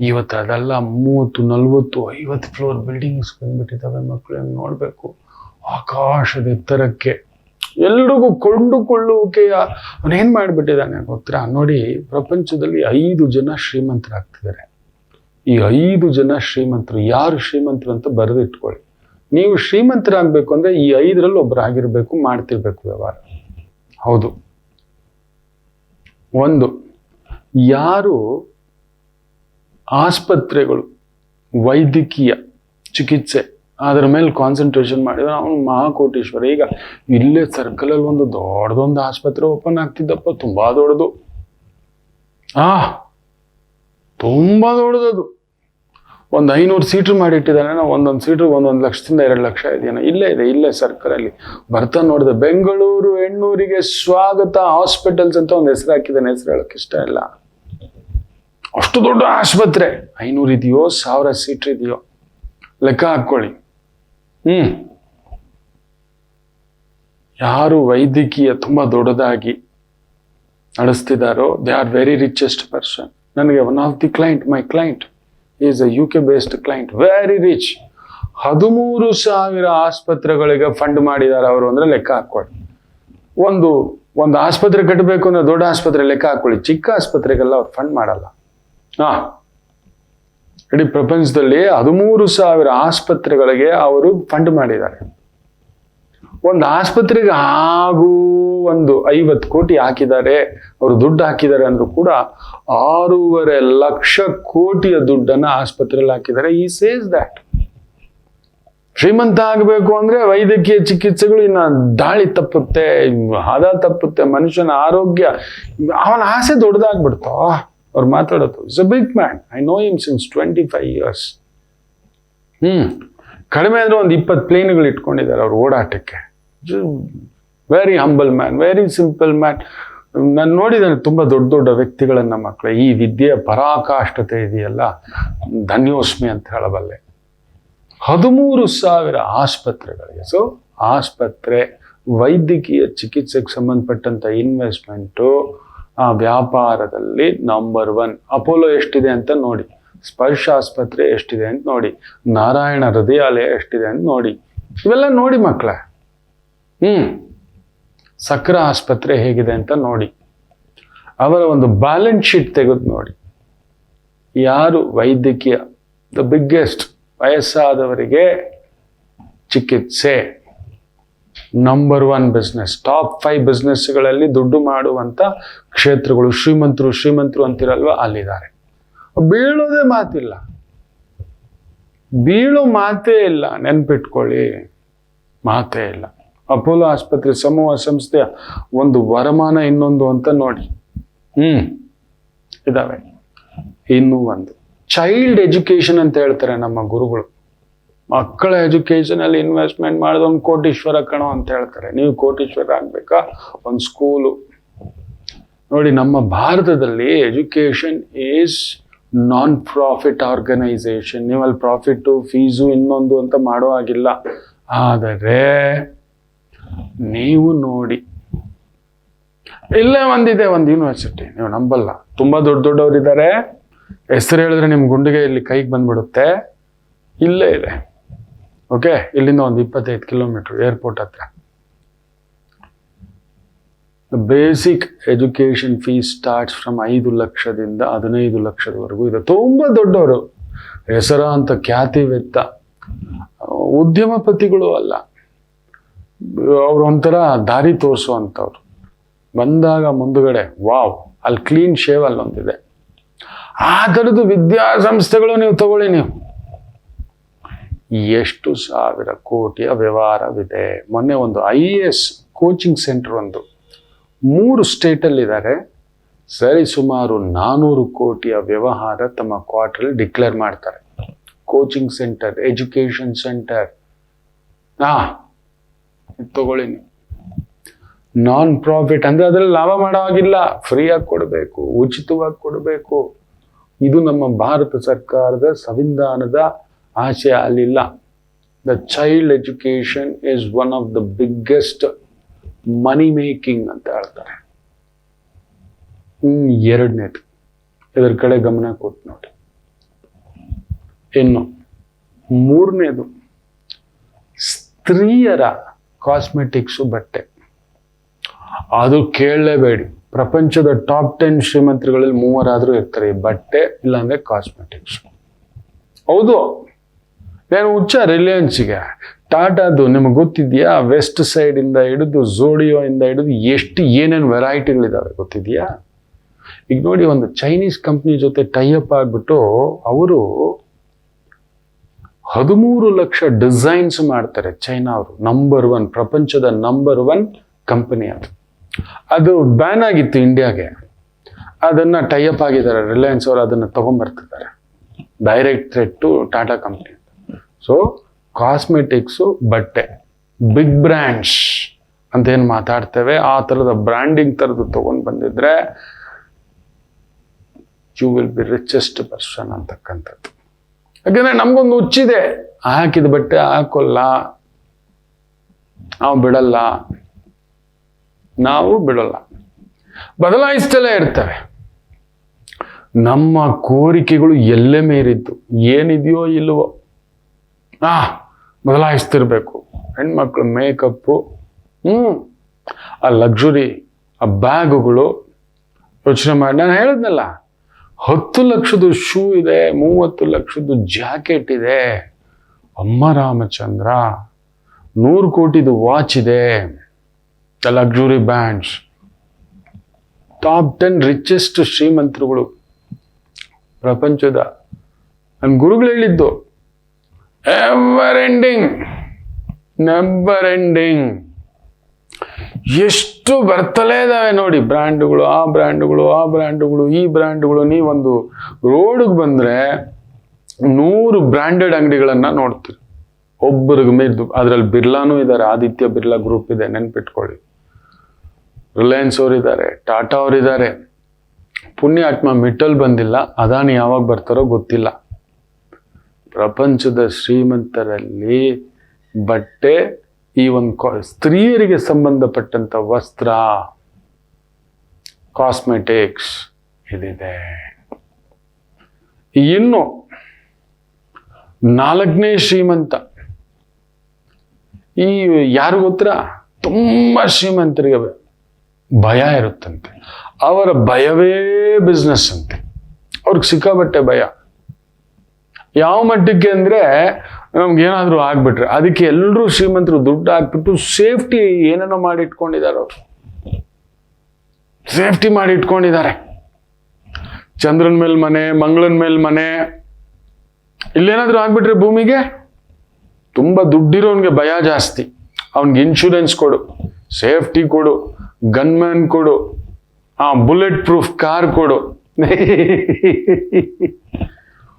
ಇವತ್ತು ಅದೆಲ್ಲ 30, 40, 50 ಫ್ಲೋರ್ ಬಿಲ್ಡಿಂಗ್ಸ್ ಬಂದ್ಬಿಟ್ಟಿದ್ದಾವೆ. ಮಕ್ಕಳನ್ನು ನೋಡಬೇಕು, ಆಕಾಶದ ಎತ್ತರಕ್ಕೆ ಎಲ್ರಿಗೂ ಕೊಂಡುಕೊಳ್ಳುವಿಕೆಯ ಅವನೇನು ಮಾಡಿಬಿಟ್ಟಿದ್ದಾನೆ ಗೊತ್ತಾ? ನೋಡಿ, ಪ್ರಪಂಚದಲ್ಲಿ 5 ಜನ ಶ್ರೀಮಂತರಾಗ್ತಿದ್ದಾರೆ. ಈ 5 ಜನ ಶ್ರೀಮಂತರು ಯಾರು ಶ್ರೀಮಂತರು ಅಂತ ಬರೆದಿಟ್ಕೊಳ್ಳಿ. ನೀವು ಶ್ರೀಮಂತರಾಗಬೇಕು ಅಂದರೆ ಈ 5ರಲ್ಲಿ ಒಬ್ಬರಾಗಿರ್ಬೇಕು, ಮಾಡ್ತಿರ್ಬೇಕು ವ್ಯವಹಾರ. ಹೌದು. 1, ಯಾರು ಆಸ್ಪತ್ರೆಗಳು, ವೈದ್ಯಕೀಯ ಚಿಕಿತ್ಸೆ ಅದರ ಮೇಲೆ ಕಾನ್ಸಂಟ್ರೇಷನ್ ಮಾಡಿದ್ರೆ ಅವನು ಮಹಾಕೋಟೀಶ್ವರ. ಈಗ ಇಲ್ಲೇ ಸರ್ಕಲಲ್ಲಿ ಒಂದು ದೊಡ್ಡದೊಂದು ಆಸ್ಪತ್ರೆ ಓಪನ್ ಆಗ್ತಿದ್ದಪ್ಪ, ತುಂಬಾ ದೊಡ್ಡದು. ತುಂಬಾ ದೊಡ್ಡದದು. ಒಂದು 500 ಸೀಟ್ರು ಮಾಡಿಟ್ಟಿದ್ದಾನೆ. ನಾವು ಒಂದೊಂದು ಸೀಟ್ರು 1 ಲಕ್ಷದಿಂದ 2 ಲಕ್ಷ ಇದೆಯೇನೋ. ಇಲ್ಲೇ ಸರ್ಕಲಲ್ಲಿ ಬರ್ತಾ ನೋಡಿದೆ. ಬೆಂಗಳೂರು ಹೆಣ್ಣೂರಿಗೆ ಸ್ವಾಗತ ಹಾಸ್ಪಿಟಲ್ಸ್ ಅಂತ ಒಂದು ಹೆಸರು ಹಾಕಿದ್ದಾನೆ. ಹೆಸರು ಹೇಳೋಕೆ ಇಷ್ಟ ಇಲ್ಲ. ಅಷ್ಟು ದೊಡ್ಡ ಆಸ್ಪತ್ರೆ. 500 ಇದೆಯೋ 1000 ಸೀಟ್ರ್ ಇದೆಯೋ ಲೆಕ್ಕ ಹಾಕ್ಕೊಳ್ಳಿ. ಯಾರು ವೈದ್ಯಕೀಯ ತುಂಬಾ ದೊಡ್ಡದಾಗಿ ನಡೆಸ್ತಿದ್ದಾರೋ they are very richest person. ನನಗೆ one of the client, my client is a UK based client, very rich. 13,000 ಆಸ್ಪತ್ರೆಗಳಿಗೆ ಫಂಡ್ ಮಾಡಿದ್ದಾರೆ ಅವರು ಅಂದ್ರೆ ಲೆಕ್ಕ ಹಾಕೊಳ್ಳಿ. ಒಂದು ಆಸ್ಪತ್ರೆ ಕಟ್ಟಬೇಕು ಅಂದ್ರೆ ದೊಡ್ಡ ಆಸ್ಪತ್ರೆ ಲೆಕ್ಕ ಹಾಕೊಳ್ಳಿ. ಚಿಕ್ಕ ಆಸ್ಪತ್ರೆಗೆಲ್ಲ ಅವ್ರು ಫಂಡ್ ಮಾಡಲ್ಲ. ಇಡೀ ಪ್ರಪಂಚದಲ್ಲಿ 13,000 ಆಸ್ಪತ್ರೆಗಳಿಗೆ ಅವರು ಫಂಡ್ ಮಾಡಿದ್ದಾರೆ. ಒಂದು ಆಸ್ಪತ್ರೆಗೆ ಒಂದು 50 ಕೋಟಿ ಹಾಕಿದ್ದಾರೆ, ಅವರು ದುಡ್ಡು ಹಾಕಿದ್ದಾರೆ ಅಂದ್ರೂ ಕೂಡ 6.5 ಲಕ್ಷ ಕೋಟಿಯ ದುಡ್ಡನ್ನ ಆಸ್ಪತ್ರೆಯಲ್ಲಿ ಹಾಕಿದ್ದಾರೆ. ಈ ಸೇಸ್ ದ್ಯಾಟ್ ಶ್ರೀಮಂತ ಆಗಬೇಕು ಅಂದ್ರೆ ವೈದ್ಯಕೀಯ ಚಿಕಿತ್ಸೆಗಳು ಇನ್ನ ದಾಳಿ ತಪ್ಪುತ್ತೆ, ಹದ ತಪ್ಪುತ್ತೆ, ಮನುಷ್ಯನ ಆರೋಗ್ಯ, ಅವನ ಆಸೆ ದೊಡ್ಡದಾಗ್ಬಿಡ್ತೋ. ಅವ್ರು ಮಾತಾಡೋದು, is a big man, I know him since 25 years. ಕಡಿಮೆ ಅಂದರೆ ಒಂದು 20 ಪ್ಲೇನ್ಗಳು ಇಟ್ಕೊಂಡಿದ್ದಾರೆ ಅವ್ರ ಓಡಾಟಕ್ಕೆ. Very humble man, very simple man. ನಾನು ನೋಡಿದ್ದೇನೆ ತುಂಬ ದೊಡ್ಡ ದೊಡ್ಡ ವ್ಯಕ್ತಿಗಳನ್ನ ಮಕ್ಕಳು. ಈ ವಿದ್ಯೆಯ ಪರಾಕಾಷ್ಠತೆ ಇದೆಯಲ್ಲ, ಧನ್ಯೋಸ್ಮಿ ಅಂತ ಹೇಳಬಲ್ಲೆ. 13,000 ಆಸ್ಪತ್ರೆಗಳಿಗೆ. ಸೊ ಆಸ್ಪತ್ರೆ, ವೈದ್ಯಕೀಯ ಚಿಕಿತ್ಸೆಗೆ ಸಂಬಂಧಪಟ್ಟಂತ ಇನ್ವೆಸ್ಟ್ಮೆಂಟು ಆ ವ್ಯಾಪಾರದಲ್ಲಿ ನಂಬರ್ 1. ಅಪೋಲೋ ಎಷ್ಟಿದೆ ಅಂತ ನೋಡಿ, ಸ್ಪರ್ಶ ಆಸ್ಪತ್ರೆ ಎಷ್ಟಿದೆ ಅಂತ ನೋಡಿ, ನಾರಾಯಣ ಹೃದಯಾಲಯ ಎಷ್ಟಿದೆ ಅಂತ ನೋಡಿ, ಇವೆಲ್ಲ ನೋಡಿ ಮಕ್ಕಳೇ. ಸಕ್ರ ಆಸ್ಪತ್ರೆ ಹೇಗಿದೆ ಅಂತ ನೋಡಿ, ಅವರ ಒಂದು ಬ್ಯಾಲೆನ್ಸ್ ಶೀಟ್ ತೆಗೆದು ನೋಡಿ. ಯಾರು ವೈದ್ಯಕೀಯ ದ ಬಿಗ್ಗೆಸ್ಟ್ ವಯಸ್ಸಾದವರಿಗೆ ಚಿಕಿತ್ಸೆ ನಂಬರ್ 1 ಬಿಸ್ನೆಸ್, ಟಾಪ್ 5 ಬಿಸ್ನೆಸ್ಗಳಲ್ಲಿ ದುಡ್ಡು ಮಾಡುವಂತ ಕ್ಷೇತ್ರಗಳು. ಶ್ರೀಮಂತರು ಅಂತಿರಲ್ವ, ಅಲ್ಲಿದ್ದಾರೆ. ಬೀಳೋದೇ ಮಾತಿಲ್ಲ, ಬೀಳೋ ಮಾತೇ ಇಲ್ಲ, ನೆನ್ಪಿಟ್ಕೊಳ್ಳಿ, ಮಾತೇ ಇಲ್ಲ. ಅಪೋಲೋ ಆಸ್ಪತ್ರೆ ಸಮೂಹ ಸಂಸ್ಥೆಯ ಒಂದು ವರಮಾನ ಇನ್ನೊಂದು ಅಂತ ನೋಡಿ. ಇದಾವೆ. ಇನ್ನೂ ಒಂದು ಚೈಲ್ಡ್ ಎಜುಕೇಶನ್ ಅಂತ ಹೇಳ್ತಾರೆ ನಮ್ಮ ಗುರುಗಳು. ಮಕ್ಕಳ ಎಜುಕೇಶನ್ ಅಲ್ಲಿ ಇನ್ವೆಸ್ಟ್ಮೆಂಟ್ ಮಾಡಿದ ಒಂದು ಕೋಟೀಶ್ವರ ಕಣೋ ಅಂತ ಹೇಳ್ತಾರೆ. ನೀವು ಕೋಟೀಶ್ವರ ಆಗ್ಬೇಕಾ? ಒಂದು ಸ್ಕೂಲು ನೋಡಿ. ನಮ್ಮ ಭಾರತದಲ್ಲಿ education is non profit organisation. ನೀವು ಅಲ್ಲಿ ಪ್ರಾಫಿಟ್ಟು, ಫೀಸು, ಇನ್ನೊಂದು ಅಂತ ಮಾಡೋ ಹಾಗಿಲ್ಲ. ಆದರೆ ನೀವು ನೋಡಿ, ಇಲ್ಲೇ ಒಂದಿದೆ, ಒಂದು ಯೂನಿವರ್ಸಿಟಿ, ನೀವು ನಂಬಲ್ಲ, ತುಂಬಾ ದೊಡ್ಡವರಿದ್ದಾರೆ. ಹೆಸರು ಹೇಳಿದ್ರೆ ನಿಮ್ ಗುಂಡಿಗೆ ಇಲ್ಲಿ ಕೈಗೆ ಬಂದ್ಬಿಡುತ್ತೆ. ಇಲ್ಲೇ ಇದೆ, ಓಕೆ, ಇಲ್ಲಿಂದ ಒಂದು 25 ಕಿಲೋಮೀಟರ್ ಏರ್ಪೋರ್ಟ್ ಹತ್ರ. The basic education fees starts from 5 ಲಕ್ಷದಿಂದ 15 ಲಕ್ಷದವರೆಗೂ ಇದೆ. ತುಂಬಾ ದೊಡ್ಡವರು, ಹೆಸರಾಂತ ಖ್ಯಾತಿವೆತ್ತ ಉದ್ಯಮಪತಿಗಳು ಅಲ್ಲ, ಅವ್ರು ಒಂಥರ ದಾರಿ ತೋರಿಸುವಂಥವ್ರು. ಬಂದಾಗ ಮುಂದುಗಡೆ ವಾವ್, ಅಲ್ಲಿ ಕ್ಲೀನ್ ಶೇವ್ ಅಲ್ಲೊಂದಿದೆ. ಆ ಥರದ್ದು ವಿದ್ಯಾಸಂಸ್ಥೆಗಳು ನೀವು ತಗೊಳ್ಳಿ. ನೀವು ಎಷ್ಟು ಸಾವಿರ ಕೋಟಿಯ ವ್ಯವಹಾರವಿದೆ. ಮೊನ್ನೆ ಒಂದು IAS ಕೋಚಿಂಗ್ ಸೆಂಟರ್ ಒಂದು 3 ಸ್ಟೇಟಲ್ಲಿದ್ದಾರೆ. ಸರಿ ಸುಮಾರು 400 ಕೋಟಿಯ ವ್ಯವಹಾರ ತಮ್ಮ ಕ್ವಾರ್ಟರ್ಲಿ ಡಿಕ್ಲೇರ್ ಮಾಡ್ತಾರೆ. Coaching centre, education centre. ತಗೊಳ್ಳಿ ನೀವು. ನಾನ್ ಪ್ರಾಫಿಟ್ ಅಂದ್ರೆ ಅದರಲ್ಲಿ ಲಾಭ ಮಾಡೋ ಹಾಗಿಲ್ಲ, ಫ್ರೀಯಾಗಿ ಕೊಡಬೇಕು, ಉಚಿತವಾಗಿ ಕೊಡಬೇಕು. ಇದು ನಮ್ಮ ಭಾರತ ಸರ್ಕಾರದ ಸಂವಿಧಾನದ ಆಶಯ ಅಲ್ಲಿಲ್ಲ. The child education is one of the biggest money making ಅಂತ ಹೇಳ್ತಾರೆ. ಎರಡನೇದು, ಇದರ ಕಡೆ ಗಮನ ಕೊಟ್ಟು ನೋಡಿ. ಇನ್ನು ಮೂರನೇದು, ಸ್ತ್ರೀಯರ ಕಾಸ್ಮೆಟಿಕ್ಸು, ಬಟ್ಟೆ. ಅದು ಕೇಳಲೇಬೇಡಿ. ಪ್ರಪಂಚದ ಟಾಪ್ 10 ಶ್ರೀಮಂತರುಗಳಲ್ಲಿ 3 ಆದ್ರೂ ಇರ್ತಾರೆ, ಬಟ್ಟೆ ಇಲ್ಲಾಂದ್ರೆ ಕಾಸ್ಮೆಟಿಕ್ಸ್. ಹೌದು, ನಾನು ಹುಚ್ಚ ರಿಲಯನ್ಸ್ಗೆ, ಟಾಟಾದು ನಿಮಗೆ ಗೊತ್ತಿದೆಯಾ? ವೆಸ್ಟ್ ಸೈಡ್ ಇಂದ ಹಿಡಿದು ಝೋಡಿಯೋ ಇಂದ ಹಿಡಿದು ಎಷ್ಟು ಏನೇನು ವೆರೈಟಿಗಳಿದಾವೆ ಗೊತ್ತಿದೆಯಾ? ಈಗ ನೋಡಿ, ಒಂದು ಚೈನೀಸ್ ಕಂಪ್ನಿ ಜೊತೆ ಟೈಅಪ್ ಆಗ್ಬಿಟ್ಟು ಅವರು 13 ಲಕ್ಷ ಡಿಸೈನ್ಸ್ ಮಾಡ್ತಾರೆ. ಚೈನಾ ಅವರು ನಂಬರ್ 1, ಪ್ರಪಂಚದ ನಂಬರ್ 1 ಕಂಪನಿ ಅದು. ಅದು ಬ್ಯಾನ್ ಆಗಿತ್ತು ಇಂಡಿಯಾಗೆ, ಅದನ್ನ ಟೈಅಪ್ ಆಗಿದ್ದಾರೆ ರಿಲಯನ್ಸ್ ಅವರು, ಅದನ್ನ ತಗೊಂಡ್ಬರ್ತಿದ್ದಾರೆ. Direct threat to Tata company. So ಕಾಸ್ಮೆಟಿಕ್ಸು, ಬಟ್ಟೆ, ಬಿಗ್ ಬ್ರ್ಯಾಂಡ್ಸ್ ಅಂತ ಏನು ಮಾತಾಡ್ತೇವೆ, ಆ ಥರದ ಬ್ರ್ಯಾಂಡಿಂಗ್ ಥರದ್ದು ತಗೊಂಡು ಬಂದಿದ್ರೆ you will be richest person ಅಂತಕ್ಕಂಥದ್ದು. ಯಾಕಂದ್ರೆ ನಮ್ಗೊಂದು ಹುಚ್ಚಿದೆ, ಹಾಕಿದ ಬಟ್ಟೆ ಹಾಕೋಲ್ಲ, ನಾವು ಬಿಡಲ್ಲ, ಬದಲಾಯಿಸ್ತಲೇ ಇರ್ತವೆ. ನಮ್ಮ ಕೋರಿಕೆಗಳು ಎಲ್ಲೇ ಮೀರಿದ್ದು, ಏನಿದೆಯೋ ಇಲ್ವೋ ಬದಲಾಯಿಸ್ತಿರ್ಬೇಕು. ಹೆಣ್ಮಕ್ಳು ಮೇಕಪ್ಪು, ಆ ಲಕ್ಸುರಿ, ಆ ಬ್ಯಾಗುಗಳು. ಯೋಚನೆ ಮಾಡಿ, ನಾನು ಹೇಳಿದ್ನಲ್ಲ, 10 ಲಕ್ಷದ ಶೂ ಇದೆ, 30 ಲಕ್ಷದ ಜಾಕೆಟ್ ಇದೆ. ಅಮ್ಮ ರಾಮಚಂದ್ರ, 100 ಕೋಟಿದು ವಾಚ್ ಇದೆ. The luxury bands. Top 10 richest ಶ್ರೀಮಂತರುಗಳು ಪ್ರಪಂಚದ. ನನ್ನ ಗುರುಗಳು ಹೇಳಿದ್ದು, ನೆವರ್ ಎಂಡಿಂಗ್. ಎಷ್ಟು ಬರ್ತಲೇ ಇದಾವೆ ನೋಡಿ ಬ್ರ್ಯಾಂಡ್ಗಳು, ಆ ಬ್ರ್ಯಾಂಡ್ಗಳು, ಈ ಬ್ರ್ಯಾಂಡ್ಗಳು. ನೀವೊಂದು ರೋಡ್ಗೆ ಬಂದ್ರೆ 100 ಬ್ರ್ಯಾಂಡೆಡ್ ಅಂಗಡಿಗಳನ್ನ ನೋಡ್ತೀರಿ. ಒಬ್ಬರಿಗೆ ಮೇದ್ದು. ಅದರಲ್ಲಿ ಬಿರ್ಲಾನೂ ಇದ್ದಾರೆ, ಆದಿತ್ಯ ಬಿರ್ಲಾ ಗ್ರೂಪ್ ಇದೆ, ನೆನ್ಪಿಟ್ಕೊಳ್ಳಿ. ರಿಲಯನ್ಸ್ ಅವರಿದ್ದಾರೆ, ಟಾಟಾ ಅವರಿದ್ದಾರೆ. ಪುಣ್ಯಾತ್ಮ ಮಿಟ್ಟಲ್ ಬಂದಿಲ್ಲ, ಅದಾನಿ ಯಾವಾಗ ಬರ್ತಾರೋ ಗೊತ್ತಿಲ್ಲ. ಪ್ರಪಂಚದ ಶ್ರೀಮಂತರಲ್ಲಿ ಬಟ್ಟೆ, ಈ ಒಂದು ಸ್ತ್ರೀಯರಿಗೆ ಸಂಬಂಧಪಟ್ಟಂತ ವಸ್ತ್ರ, ಕಾಸ್ಮೆಟಿಕ್ಸ್ ಇದಿದೆ. ಇನ್ನು 4ನೇ ಶ್ರೀಮಂತ ಈ ಯಾರು ಗೊತ್ತಾ? ತುಂಬಾ ಶ್ರೀಮಂತರಿಗೆ ಭಯ ಇರುತ್ತಂತೆ. ಅವರ ಭಯವೇ ಬಿಸ್ನೆಸ್ ಅಂತೆ. ಅವ್ರಿಗೆ ಸಿಕ್ಕಾಬಟ್ಟೆ ಭಯ. ಯಾವ ಮಟ್ಟಕ್ಕೆ ಅಂದ್ರೆ, ನಮ್ಗೇನಾದ್ರೂ ಆಗ್ಬಿಟ್ರೆ ಅದಕ್ಕೆ ಎಲ್ಲರೂ ಶ್ರೀಮಂತರು ದುಡ್ಡು ಹಾಕ್ಬಿಟ್ಟು ಸೇಫ್ಟಿ ಏನೇನೋ ಮಾಡಿ ಇಟ್ಕೊಂಡಿದ್ದಾರೆ. ಅವರು ಸೇಫ್ಟಿ ಮಾಡಿ ಇಟ್ಕೊಂಡಿದ್ದಾರೆ. ಚಂದ್ರನ ಮೇಲ್ ಮನೆ, ಮಂಗಳನ ಮೇಲ್ ಮನೆ. ಇಲ್ಲೇನಾದ್ರೂ ಆಗ್ಬಿಟ್ರೆ ಭೂಮಿಗೆ ತುಂಬಾ ದುಡ್ಡಿರೋನ್ಗೆ ಭಯ ಜಾಸ್ತಿ. ಅವನ್ಗೆ ಇನ್ಶೂರೆನ್ಸ್ ಕೊಡು, ಸೇಫ್ಟಿ ಕೊಡು, ಗನ್ಮ್ಯಾನ್ ಕೊಡು, ಬುಲೆಟ್ ಪ್ರೂಫ್ ಕಾರ್ ಕೊಡು.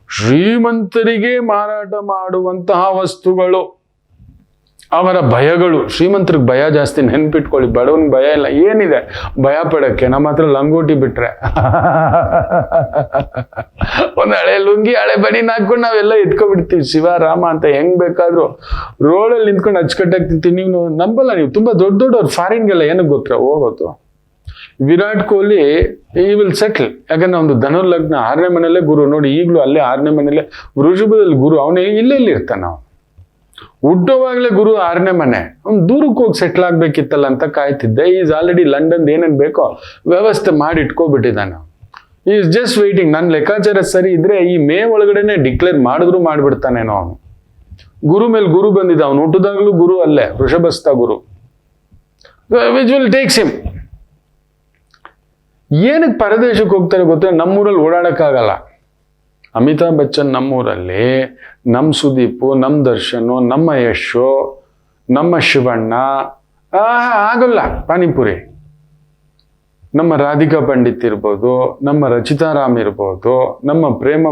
ಶ್ರೀಮಂತರಿಗೆ ಮಾರಾಟ ಮಾಡುವಂತಹ ವಸ್ತುಗಳು ಅವರ ಭಯಗಳು. ಶ್ರೀಮಂತರಿಗೆ ಭಯ ಜಾಸ್ತಿ, ನೆನ್ಪಿಟ್ಕೊಳ್ಳಿ. ಬಡವನಿಗೆ ಭಯ ಇಲ್ಲ. ಏನಿದೆ ಭಯ ಪಡಕ್ಕೆ? ನಮ್ಮ ಹತ್ರ ಲಂಗೋಟಿ ಬಿಟ್ರೆ ಒಂದು ಹಳೆ ಲುಂಗಿ, ಹಳೆ ಬನೀನ್ ಹಾಕೊಂಡು ನಾವೆಲ್ಲ ಎತ್ಕೊಬಿಡ್ತೀವಿ. ಶಿವ ರಾಮ ಅಂತ ಹೆಂಗ್ ಬೇಕಾದ್ರೂ ರೋಡಲ್ಲಿ ನಿಂತ್ಕೊಂಡು ಅಚ್ಚುಕಟ್ಟಾಗಿ ತಿಂತೀವಿ. ನೀವು ನಂಬಲ್ಲ. ನೀವು ತುಂಬಾ ದೊಡ್ಡವ್ರು ಫಾರಿನ್ಗೆಲ್ಲ ಏನಕ್ಕೆ ಗೊತ್ತಾ ಹೋಗೋದು? ವಿರಾಟ್ ಕೊಹ್ಲಿ ಈ ವಿಲ್ ಸೆಟ್ಲ್. ಯಾಕಂದ್ರೆ ಒಂದು ಧನುರ್ಲಗ್ನ 6ನೇ ಮನೆಯಲ್ಲೇ ಗುರು. ನೋಡಿ, ಈಗಲೂ ಅಲ್ಲೇ 6ನೇ ಮನೆಯಲ್ಲೇ ವೃಷಭದಲ್ಲಿ ಗುರು. ಅವನೇ ಇಲ್ಲೇ ಇರ್ತಾನ. ಅವನು ಹುಟ್ಟೋವಾಗ್ಲೇ ಗುರು 6ನೇ ಮನೆ. ಅವ್ನು ದೂರಕ್ಕೆ ಹೋಗಿ ಸೆಟ್ಲ್ ಆಗ್ಬೇಕಿತ್ತಲ್ಲ ಅಂತ ಕಾಯ್ತಿದ್ದೆ. ಈಸ್ ಆಲ್ರೆಡಿ ಲಂಡನ್ ಏನೇನ್ ಬೇಕೋ ವ್ಯವಸ್ಥೆ ಮಾಡಿ ಇಟ್ಕೊಬಿಟ್ಟಿದ್ದಾನೆ. Is just waiting. ನನ್ನ ಲೆಕ್ಕಾಚಾರ ಸರಿ ಇದ್ರೆ ಈ ಮೇ ಒಳಗಡೆನೆ ಡಿಕ್ಲೇರ್ ಮಾಡಿದ್ರು ಮಾಡ್ಬಿಡ್ತಾನೇನೋ. ಅವನು ಗುರು ಮೇಲೆ ಗುರು ಬಂದಿದ್ದ. ಅವನು ಹುಟ್ಟಿದಾಗ್ಲೂ ಗುರು ಅಲ್ಲೇ, ವೃಷಭಸ್ಥ ಗುರು. Which will takes him. ಏನಕ್ಕೆ ಪರದೇಶಕ್ಕೆ ಹೋಗ್ತಾರೆ ಗೊತ್ತಾ? ನಮ್ಮೂರಲ್ಲಿ ಓಡಾಡಕ್ಕಾಗಲ್ಲ. ಅಮಿತಾಬ್ ಬಚ್ಚನ್ ನಮ್ಮೂರಲ್ಲಿ, ನಮ್ಮ ಸುದೀಪು, ನಮ್ಮ ದರ್ಶನು, ನಮ್ಮ ಯಶು, ನಮ್ಮ ಶಿವಣ್ಣ ಆಗಲ್ಲ ಪಾನಿಪುರಿ. ನಮ್ಮ ರಾಧಿಕಾ ಪಂಡಿತ್ ಇರ್ಬೋದು, ನಮ್ಮ ರಚಿತಾ ರಾಮ್ ಇರ್ಬೋದು, ನಮ್ಮ ಪ್ರೇಮ,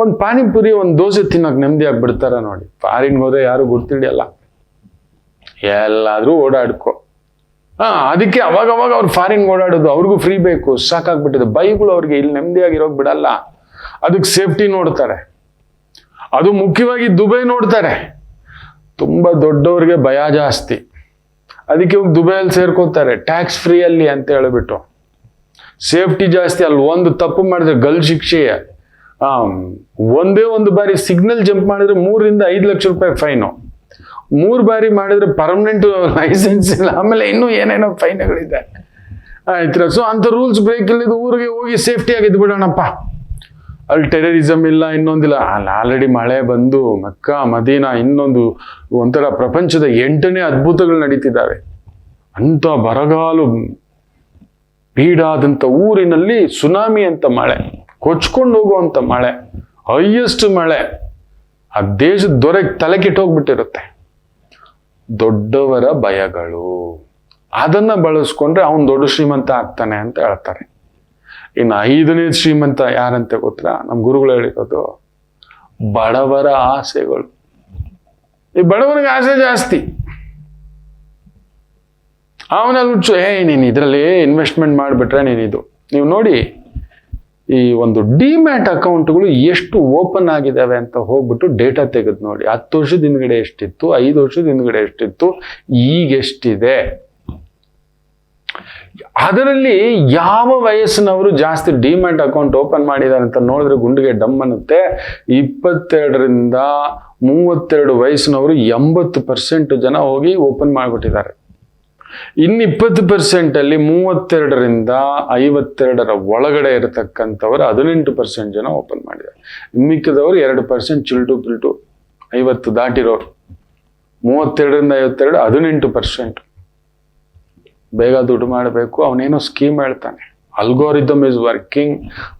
ಒಂದು ಪಾನಿಪುರಿ ಒಂದು ದೋಸೆ ತಿನ್ನೋಕೆ ನೆಮ್ಮದಿ ಆಗ್ಬಿಡ್ತಾರ ನೋಡಿ. ಫಾರಿನ್ಗೆ ಹೋದ್ರೆ ಯಾರು ಗುರ್ತಿಡಿಯಲ್ಲ. ಎಲ್ಲಾದ್ರೂ ಓಡಾಡ್ಕೊ. ಅದಕ್ಕೆ ಅವಾಗ ಅವ್ರು ಫಾರಿನ್ ಓಡಾಡೋದು. ಅವ್ರಿಗೂ ಫ್ರೀ ಬೇಕು, ಸಾಕಾಗ್ಬಿಟ್ಟಿದೆ. ಬೈಗಳು ಅವ್ರಿಗೆ ಇಲ್ಲಿ ನೆಮ್ಮದಿಯಾಗಿರೋಕ್ ಬಿಡಲ್ಲ. ಅದಕ್ಕೆ ಸೇಫ್ಟಿ ನೋಡ್ತಾರೆ. ಅದು ಮುಖ್ಯವಾಗಿ ದುಬೈ ನೋಡ್ತಾರೆ. ತುಂಬಾ ದೊಡ್ಡವ್ರಿಗೆ ಭಯ ಜಾಸ್ತಿ. ಅದಕ್ಕೆ ಹೋಗಿ ದುಬೈಯಲ್ಲಿ ಸೇರ್ಕೋತಾರೆ, ಟ್ಯಾಕ್ಸ್ ಫ್ರೀ ಅಲ್ಲಿ ಅಂತ ಹೇಳ್ಬಿಟ್ಟು. ಸೇಫ್ಟಿ ಜಾಸ್ತಿ. ಅಲ್ಲಿ ಒಂದು ತಪ್ಪು ಮಾಡಿದ್ರೆ ಗಲ್ ಶಿಕ್ಷೆ. ಒಂದೇ ಒಂದು ಬಾರಿ ಸಿಗ್ನಲ್ ಜಂಪ್ ಮಾಡಿದ್ರೆ 3 ರಿಂದ 5 ಲಕ್ಷ ರೂಪಾಯಿ ಫೈನು. 3 ಬಾರಿ ಮಾಡಿದ್ರೆ ಪರ್ಮನೆಂಟ್ ಲೈಸೆನ್ಸ್ ಇಲ್ಲ. ಆಮೇಲೆ ಇನ್ನೂ ಏನೇನೋ ಫೈನ್ಗಳಿದೆ. ಆಯ್ತು. ಸೊ ಅಂತ ರೂಲ್ಸ್ ಬ್ರೇಕ್ ಇಲ್ಲಿದ್ದು ಊರಿಗೆ ಹೋಗಿ ಸೇಫ್ಟಿ ಆಗಿದ್ದು ಬಿಡೋಣಪ್ಪ. ಅಲ್ಲಿ ಟೆರರಿಸಮ್ ಇಲ್ಲ, ಇನ್ನೊಂದಿಲ್ಲ. ಅಲ್ಲಿ ಆಲ್ರೆಡಿ ಮಳೆ ಬಂದು ಮಕ್ಕಾ ಮದೀನಾ ಇನ್ನೊಂದು ಒಂಥರ ಪ್ರಪಂಚದ 8ನೇ ಅದ್ಭುತಗಳು ನಡೀತಿದ್ದಾವೆ. ಅಂತ ಬರಗಾಲು ಬೀಡಾದಂಥ ಊರಿನಲ್ಲಿ ಸುನಾಮಿ ಅಂತ ಮಳೆ, ಕೊಚ್ಕೊಂಡು ಹೋಗುವಂಥ ಮಳೆ, ಹೈಯೆಸ್ಟ್ ಮಳೆ. ಆ ದೇಶದ ದೊರೆಗೆ ತಲೆ ಕೆಟ್ಟೋಗ್ಬಿಟ್ಟಿರುತ್ತೆ. ದೊಡ್ಡವರ ಭಯಗಳು. ಅದನ್ನ ಬಳಸ್ಕೊಂಡ್ರೆ ಅವನು ದೊಡ್ಡ ಶ್ರೀಮಂತ ಆಗ್ತಾನೆ ಅಂತ ಹೇಳ್ತಾರೆ. ಇನ್ನು 5ನೇ ಶ್ರೀಮಂತ ಯಾರಂತ ಗೊತ್ತಾ? ನಮ್ಮ ಗುರುಗಳು ಹೇಳಿರೋದು ಬಡವರ ಆಸೆಗಳು. ಈ ಬಡವನಿಗೆ ಆಸೆ ಜಾಸ್ತಿ. ಅವನಲ್ಲಿ ಹುಚ್ಚು, ನೀನು ಇದರಲ್ಲಿ ಇನ್ವೆಸ್ಟ್ಮೆಂಟ್ ಮಾಡಿಬಿಟ್ರೆ ನೀನಿದು. ನೀವು ನೋಡಿ, ಈ ಒಂದು ಡಿಮ್ಯಾಟ್ ಅಕೌಂಟ್ಗಳು ಎಷ್ಟು ಓಪನ್ ಆಗಿದ್ದಾವೆ ಅಂತ ಹೋಗ್ಬಿಟ್ಟು ಡೇಟಾ ತೆಗೆದು ನೋಡಿ. 10 ವರ್ಷದ ಹಿಂದ್ಗಡೆ ಎಷ್ಟಿತ್ತು, 5 ವರ್ಷದ ಹಿಂದ್ಗಡೆ ಎಷ್ಟಿತ್ತು, ಈಗ ಎಷ್ಟಿದೆ. ಅದರಲ್ಲಿ ಯಾವ ವಯಸ್ಸಿನವರು ಜಾಸ್ತಿ ಡಿಮ್ಯಾಟ್ ಅಕೌಂಟ್ ಓಪನ್ ಮಾಡಿದ್ದಾರೆ ಅಂತ ನೋಡಿದ್ರೆ ಗುಂಡಿಗೆ ಡಮ್ ಅನ್ನುತ್ತೆ. 22 ರಿಂದ 32 ವಯಸ್ಸಿನವರು 80% ಜನ ಹೋಗಿ ಓಪನ್ ಮಾಡಿಬಿಟ್ಟಿದ್ದಾರೆ. ಇನ್ನು 20% ಅಲ್ಲಿ 32 ರಿಂದ 52 ಒಳಗಡೆ ಇರತಕ್ಕಂಥವ್ರು 18% ಜನ ಓಪನ್ ಮಾಡಿದ್ದಾರೆ. ಮಿಕ್ಕಿದವರು 2% ಚಿಲ್ಟು ಪಿಲ್ಟು 50 ದಾಟಿರೋರು. 32 ರಿಂದ 52 18%. ಬೇಗ ದುಡ್ಡು ಮಾಡಬೇಕು. ಅವನೇನೋ ಸ್ಕೀಮ್ ಹೇಳ್ತಾನೆ, algorithm is working,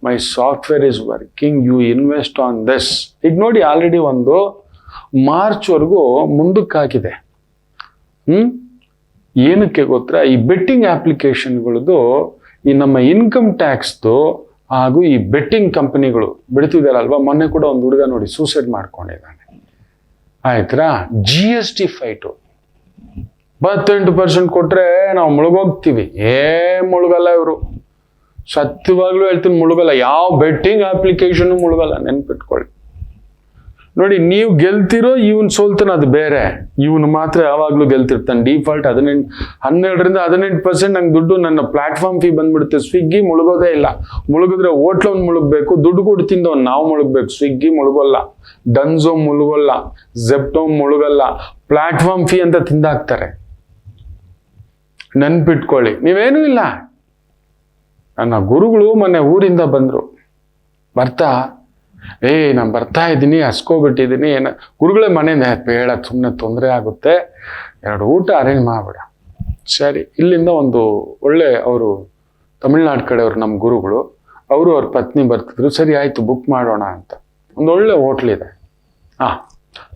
my software is working, you invest on this. ಈಗ ನೋಡಿ, ಆಲ್ರೆಡಿ ಒಂದು ಮಾರ್ಚ್ವರೆಗೂ ಮುಂದಕ್ಕೆ ಹಾಕಿದೆ. ಏನಕ್ಕೆ ಗೊತ್ತಾ? ಈ ಬೆಟ್ಟಿಂಗ್ ಅಪ್ಲಿಕೇಶನ್ಗಳದ್ದು, ಈ ನಮ್ಮ ಇನ್ಕಮ್ ಟ್ಯಾಕ್ಸ್ದು ಹಾಗೂ ಈ ಬೆಟ್ಟಿಂಗ್ ಕಂಪನಿಗಳು ಬಿಡ್ತಿದಾರಲ್ವಾ. ಮೊನ್ನೆ ಕೂಡ ಒಂದು ಹುಡುಗ ನೋಡಿ ಸೂಸೈಡ್ ಮಾಡ್ಕೊಂಡಿದ್ದಾನೆ. ಆಯ್ತಾ. GST ಫೈಟು 28% ಕೊಟ್ರೆ ನಾವು ಮುಳುಗೋಗ್ತೀವಿ. ಮುಳುಗಲ್ಲ ಇವರು, ಸತ್ಯವಾಗ್ಲೂ ಹೇಳ್ತೀನಿ ಮುಳುಗಲ್ಲ. ಯಾವ ಬೆಟ್ಟಿಂಗ್ ಅಪ್ಲಿಕೇಶನ್ ಮುಳುಗಲ್ಲ, ನೆನ್ಪಿಟ್ಕೊಳ್ಳಿ. ನೋಡಿ, ನೀವು ಗೆಲ್ತಿರೋ ಇವನ್ ಸೋಲ್ತಾನೆ, ಅದು ಬೇರೆ. ಇವನು ಮಾತ್ರ ಯಾವಾಗ್ಲೂ ಗೆಲ್ತಿರ್ತಾನೆ. ಡಿಫಾಲ್ಟ್ 12-18% ನಂಗೆ ದುಡ್ಡು, ನನ್ನ ಪ್ಲಾಟ್ಫಾರ್ಮ್ ಫೀ ಬಂದ್ಬಿಡುತ್ತೆ. ಸ್ವಿಗ್ಗಿ ಮುಳುಗೋದೇ ಇಲ್ಲ. ಮುಳುಗಿದ್ರೆ ಹೋಟ್ಲವ್ನು ಮುಳುಗಬೇಕು, ದುಡ್ಡು ಕೊಟ್ಟು ತಿಂದವ್ ನಾವು ಮುಳುಗಬೇಕು. ಸ್ವಿಗ್ಗಿ ಮುಳುಗೋಲ್ಲ, ಡನ್ಝೋ ಮುಳುಗೋಲ್ಲ, ಝೆಪ್ಟೋ ಮುಳುಗಲ್ಲ. ಪ್ಲಾಟ್ಫಾರ್ಮ್ ಫೀ ಅಂತ ತಿಂದಾಕ್ತಾರೆ, ನೆನ್ಪಿಟ್ಕೊಳ್ಳಿ. ನೀವೇನೂ ಇಲ್ಲ. ನನ್ನ ಗುರುಗಳು ಮೊನ್ನೆ ಊರಿಂದ ಬಂದ್ರು. ನಾನು ಬರ್ತಾ ಇದ್ದೀನಿ, ಹಸ್ಕೋಬಿಟ್ಟಿದ್ದೀನಿ. ಗುರುಗಳೇ ಮನೆಯಿಂದ ಬೇಡ, ಸುಮ್ಮನೆ ತೊಂದರೆ ಆಗುತ್ತೆ, 2 ಊಟ ಅರೇಂಜ್ ಮಾಡ್ಬೇಡ. ಸರಿ, ಇಲ್ಲಿಂದ ಒಂದು ಒಳ್ಳೆ, ಅವರು ತಮಿಳ್ನಾಡು ಕಡೆಯವರು ನಮ್ಮ ಗುರುಗಳು, ಅವರು ಅವ್ರ ಪತ್ನಿ ಬರ್ತಿದ್ರು. ಸರಿ ಆಯಿತು, ಬುಕ್ ಮಾಡೋಣ ಅಂತ. ಒಂದು ಒಳ್ಳೆ ಹೋಟ್ಲಿದೆ,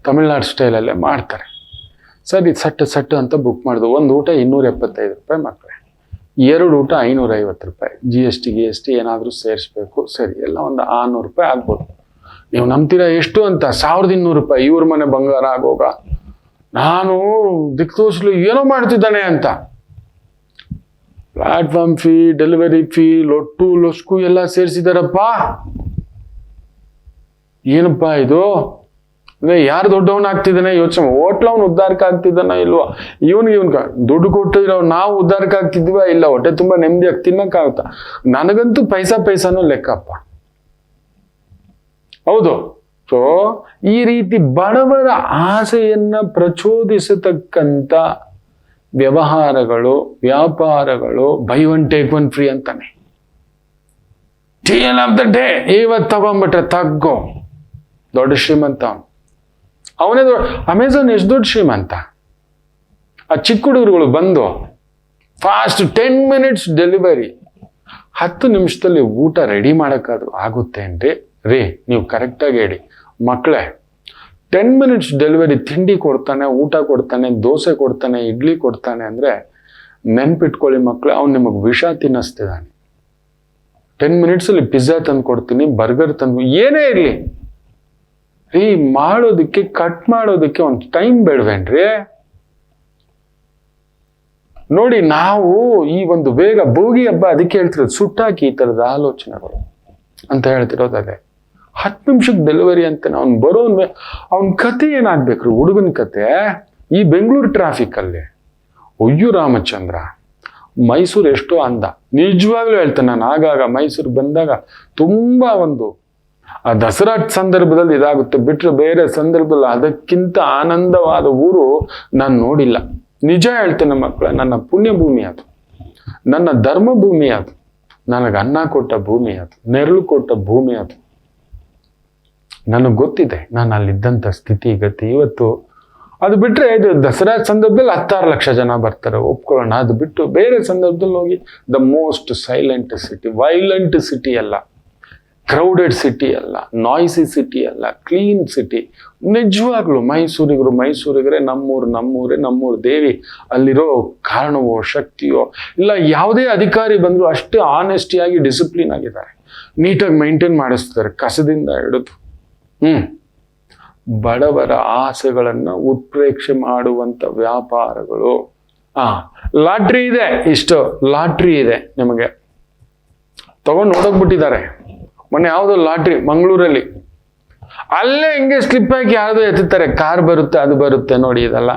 ತಮಿಳ್ನಾಡು ಸ್ಟೈಲಲ್ಲೇ ಮಾಡ್ತಾರೆ. ಸರಿ, ಸಟ್ಟು ಅಂತ ಬುಕ್ ಮಾಡಿದ್ರು. ಒಂದು ಊಟ 275 ರೂಪಾಯಿ ಮಕ್ಕಳೇ, 2 ಊಟ 550 ರೂಪಾಯಿ. GST ಏನಾದರೂ ಸೇರಿಸ್ಬೇಕು. ಸರಿ, ಎಲ್ಲ ಒಂದು 600 ರೂಪಾಯಿ ಆಗ್ಬೋದು. ನೀವು ನಂಬ್ತೀರಾ ಎಷ್ಟು ಅಂತ? 1200 ರೂಪಾಯಿ. ಇವ್ರ ಮನೆ ಬಂಗಾರ ಆಗೋಗ ನಾನು ದಿಕ್ತೋಸ್ಲು ಏನೋ ಮಾಡ್ತಿದ್ದಾನೆ ಅಂತ. ಪ್ಲಾಟ್ಫಾರ್ಮ್ ಫೀ, ಡೆಲಿವರಿ ಫೀ, ಲೊಟ್ಟು ಲೊಸ್ಕು ಎಲ್ಲ ಸೇರಿಸಿದಾರಪ್ಪ. ಏನಪ್ಪ ಇದು? ಅಂದ್ರೆ ಯಾರು ದೊಡ್ಡವನ್ ಆಗ್ತಿದ್ದಾನೆ ಯೋಚನೆ. ಹೋಟ್ಲವ್ನು ಉದ್ಧಾರಕ್ಕೆ ಆಗ್ತಿದ್ದಾನ ಇಲ್ವಾ? ಇವನ್ ದುಡ್ಡು ಕೊಟ್ಟಿರೋ ನಾವು ಉದ್ಧಾರಕ್ಕೆ ಆಗ್ತಿದ್ವಾ ಇಲ್ಲ? ಹೊಟ್ಟೆ ತುಂಬಾ ನೆಮ್ಮದಿಯಾಗಿ ತಿನ್ನಕ್ಕಾಗುತ್ತಾ? ನನಗಂತೂ ಪೈಸಾನೂ ಲೆಕ್ಕಪ್ಪ. ಹೌದು. ಸೊ ಈ ರೀತಿ ಬಡವರ ಆಸೆಯನ್ನ ಪ್ರಚೋದಿಸತಕ್ಕಂಥ ವ್ಯವಹಾರಗಳು, ವ್ಯಾಪಾರಗಳು ಬೈ 1 take 1 ಫ್ರೀ ಅಂತಾನೆ. TN ಆಫ್ ದ ಡೇ, ಇವತ್ತು ತಗೊಂಡ್ಬಿಟ್ರೆ ತಗ್ಗೋ, ದೊಡ್ಡ ಶ್ರೀಮಂತ ಅವನೇ. ಅಮೆಝಾನ್ ಎಷ್ಟು ದೊಡ್ಡ ಶ್ರೀಮಂತ. ಆ ಚಿಕ್ಕ ಹುಡುಗರುಗಳು ಬಂದು ಫಾಸ್ಟ್ 10 minutes ಡೆಲಿವರಿ, 10 ನಿಮಿಷದಲ್ಲಿ ಊಟ ರೆಡಿ ಮಾಡೋಕ್ಕಾದ್ರೂ ಆಗುತ್ತೇನ್ರಿ? ರೀ, ನೀವು ಕರೆಕ್ಟಾಗಿ ಹೇಳಿ ಮಕ್ಕಳೇ. 10 minutes ಡೆಲಿವರಿ, ತಿಂಡಿ ಕೊಡ್ತಾನೆ, ಊಟ ಕೊಡ್ತಾನೆ, ದೋಸೆ ಕೊಡ್ತಾನೆ, ಇಡ್ಲಿ ಕೊಡ್ತಾನೆ ಅಂದರೆ ನೆನ್ಪಿಟ್ಕೊಳ್ಳಿ ಮಕ್ಕಳೇ, ಅವ್ನು ನಿಮಗೆ ವಿಷ ತಿನ್ನಿಸ್ತಿದ್ದಾನೆ. 10 minutes ಪಿಜ್ಜಾ ತಂದು ಕೊಡ್ತೀನಿ, ಬರ್ಗರ್ ತಂದು, ಏನೇ ಇರಲಿ ರೀ, ಮಾಡೋದಕ್ಕೆ ಕಟ್ ಮಾಡೋದಕ್ಕೆ ಒಂದು ಟೈಮ್ ಬೇಡವೇನ್ರಿ? ನೋಡಿ, ನಾವು ಈ ಒಂದು ಬೇಗ ಭೋಗಿ ಹಬ್ಬ ಅದಕ್ಕೆ ಹೇಳ್ತಿರೋದು, ಸುಟ್ಟಾಕಿ ಈ ಥರದ ಆಲೋಚನೆಗಳು ಅಂತ ಹೇಳ್ತಿರೋದು ಅದೇ. 10 ನಿಮಿಷಕ್ಕೆ ಡೆಲಿವರಿ ಅಂತಾನೆ. ಅವ್ನು ಅವನ ಕತೆ ಏನಾಗ್ಬೇಕ್ರಿ? ಹುಡುಗನ ಕತೆ ಈ ಬೆಂಗಳೂರು ಟ್ರಾಫಿಕಲ್ಲಿ. ಅಯ್ಯೋ ರಾಮಚಂದ್ರ, ಮೈಸೂರು ಎಷ್ಟೋ ಅಂದ. ನಿಜವಾಗ್ಲೂ ಹೇಳ್ತೇನೆ, ನಾನು ಆಗಾಗ ಮೈಸೂರು ಬಂದಾಗ ತುಂಬಾ ಒಂದು ಆ ದಸರಾ ಸಂದರ್ಭದಲ್ಲಿ ಇದಾಗುತ್ತೆ, ಬಿಟ್ಟರೆ ಬೇರೆ ಸಂದರ್ಭದಲ್ಲಿ ಅದಕ್ಕಿಂತ ಆನಂದವಾದ ಊರು ನಾನು ನೋಡಿಲ್ಲ. ನಿಜ ಹೇಳ್ತೇನೆ ಮಕ್ಕಳೇ, ನನ್ನ ಪುಣ್ಯ ಭೂಮಿ ಅದು, ನನ್ನ ಧರ್ಮ ಭೂಮಿ ಅದು, ನನಗೆ ಅನ್ನ ಕೊಟ್ಟ ಭೂಮಿ ಅದು, ನೆರಳು ಕೊಟ್ಟ ಭೂಮಿ ಅದು. ನನಗೆ ಗೊತ್ತಿದೆ ನಾನು ಅಲ್ಲಿದ್ದಂಥ ಸ್ಥಿತಿ ಗತಿ. ಇವತ್ತು ಅದು ಬಿಟ್ಟರೆ ಇದು ದಸರಾ ಸಂದರ್ಭದಲ್ಲಿ 16 ಲಕ್ಷ ಜನ ಬರ್ತಾರೆ, ಒಪ್ಕೊಳ್ಳೋಣ. ಅದು ಬಿಟ್ಟು ಬೇರೆ ಸಂದರ್ಭದಲ್ಲಿ ಹೋಗಿ the most silent city, violent city ಅಲ್ಲ, ಕ್ರೌಡೆಡ್ ಸಿಟಿ ಅಲ್ಲ, ನಾಯ್ಸಿ ಸಿಟಿ ಅಲ್ಲ, ಕ್ಲೀನ್ ಸಿಟಿ. ನಿಜವಾಗ್ಲು ಮೈಸೂರಿಗರೇ ನಮ್ಮೂರು ದೇವಿ. ಅಲ್ಲಿರೋ ಕಾರಣವೋ ಶಕ್ತಿಯೋ ಇಲ್ಲ, ಯಾವುದೇ ಅಧಿಕಾರಿ ಬಂದ್ರು ಅಷ್ಟೇ ಆನೆಸ್ಟಿಯಾಗಿ ಡಿಸಿಪ್ಲಿನ್ ಆಗಿದ್ದಾರೆ, ನೀಟಾಗಿ ಮೈಂಟೈನ್ ಮಾಡಿಸ್ತಾರೆ, ಕಸದಿಂದ ಹಿಡಿದು. ಬಡವರ ಆಸೆಗಳನ್ನ ಉತ್ಪ್ರೇಕ್ಷೆ ಮಾಡುವಂತ ವ್ಯಾಪಾರಗಳು. ಲಾಟ್ರಿ ಇದೆ, ಇಷ್ಟು ಲಾಟ್ರಿ ಇದೆ ನಿಮಗೆ, ತಗೊಂಡು ನೋಡೋಗ್ಬಿಟ್ಟಿದ್ದಾರೆ. ಮೊನ್ನೆ ಯಾವುದೋ ಲಾಟ್ರಿ ಮಂಗಳೂರಲ್ಲಿ, ಅಲ್ಲೇ ಹಿಂಗೆ ಸ್ಲಿಪ್ ಹಾಕಿ ಯಾವುದೋ ಎತ್ತುತ್ತಾರೆ, ಕಾರ್ ಬರುತ್ತೆ, ಅದು ಬರುತ್ತೆ. ನೋಡಿ ಇದೆಲ್ಲ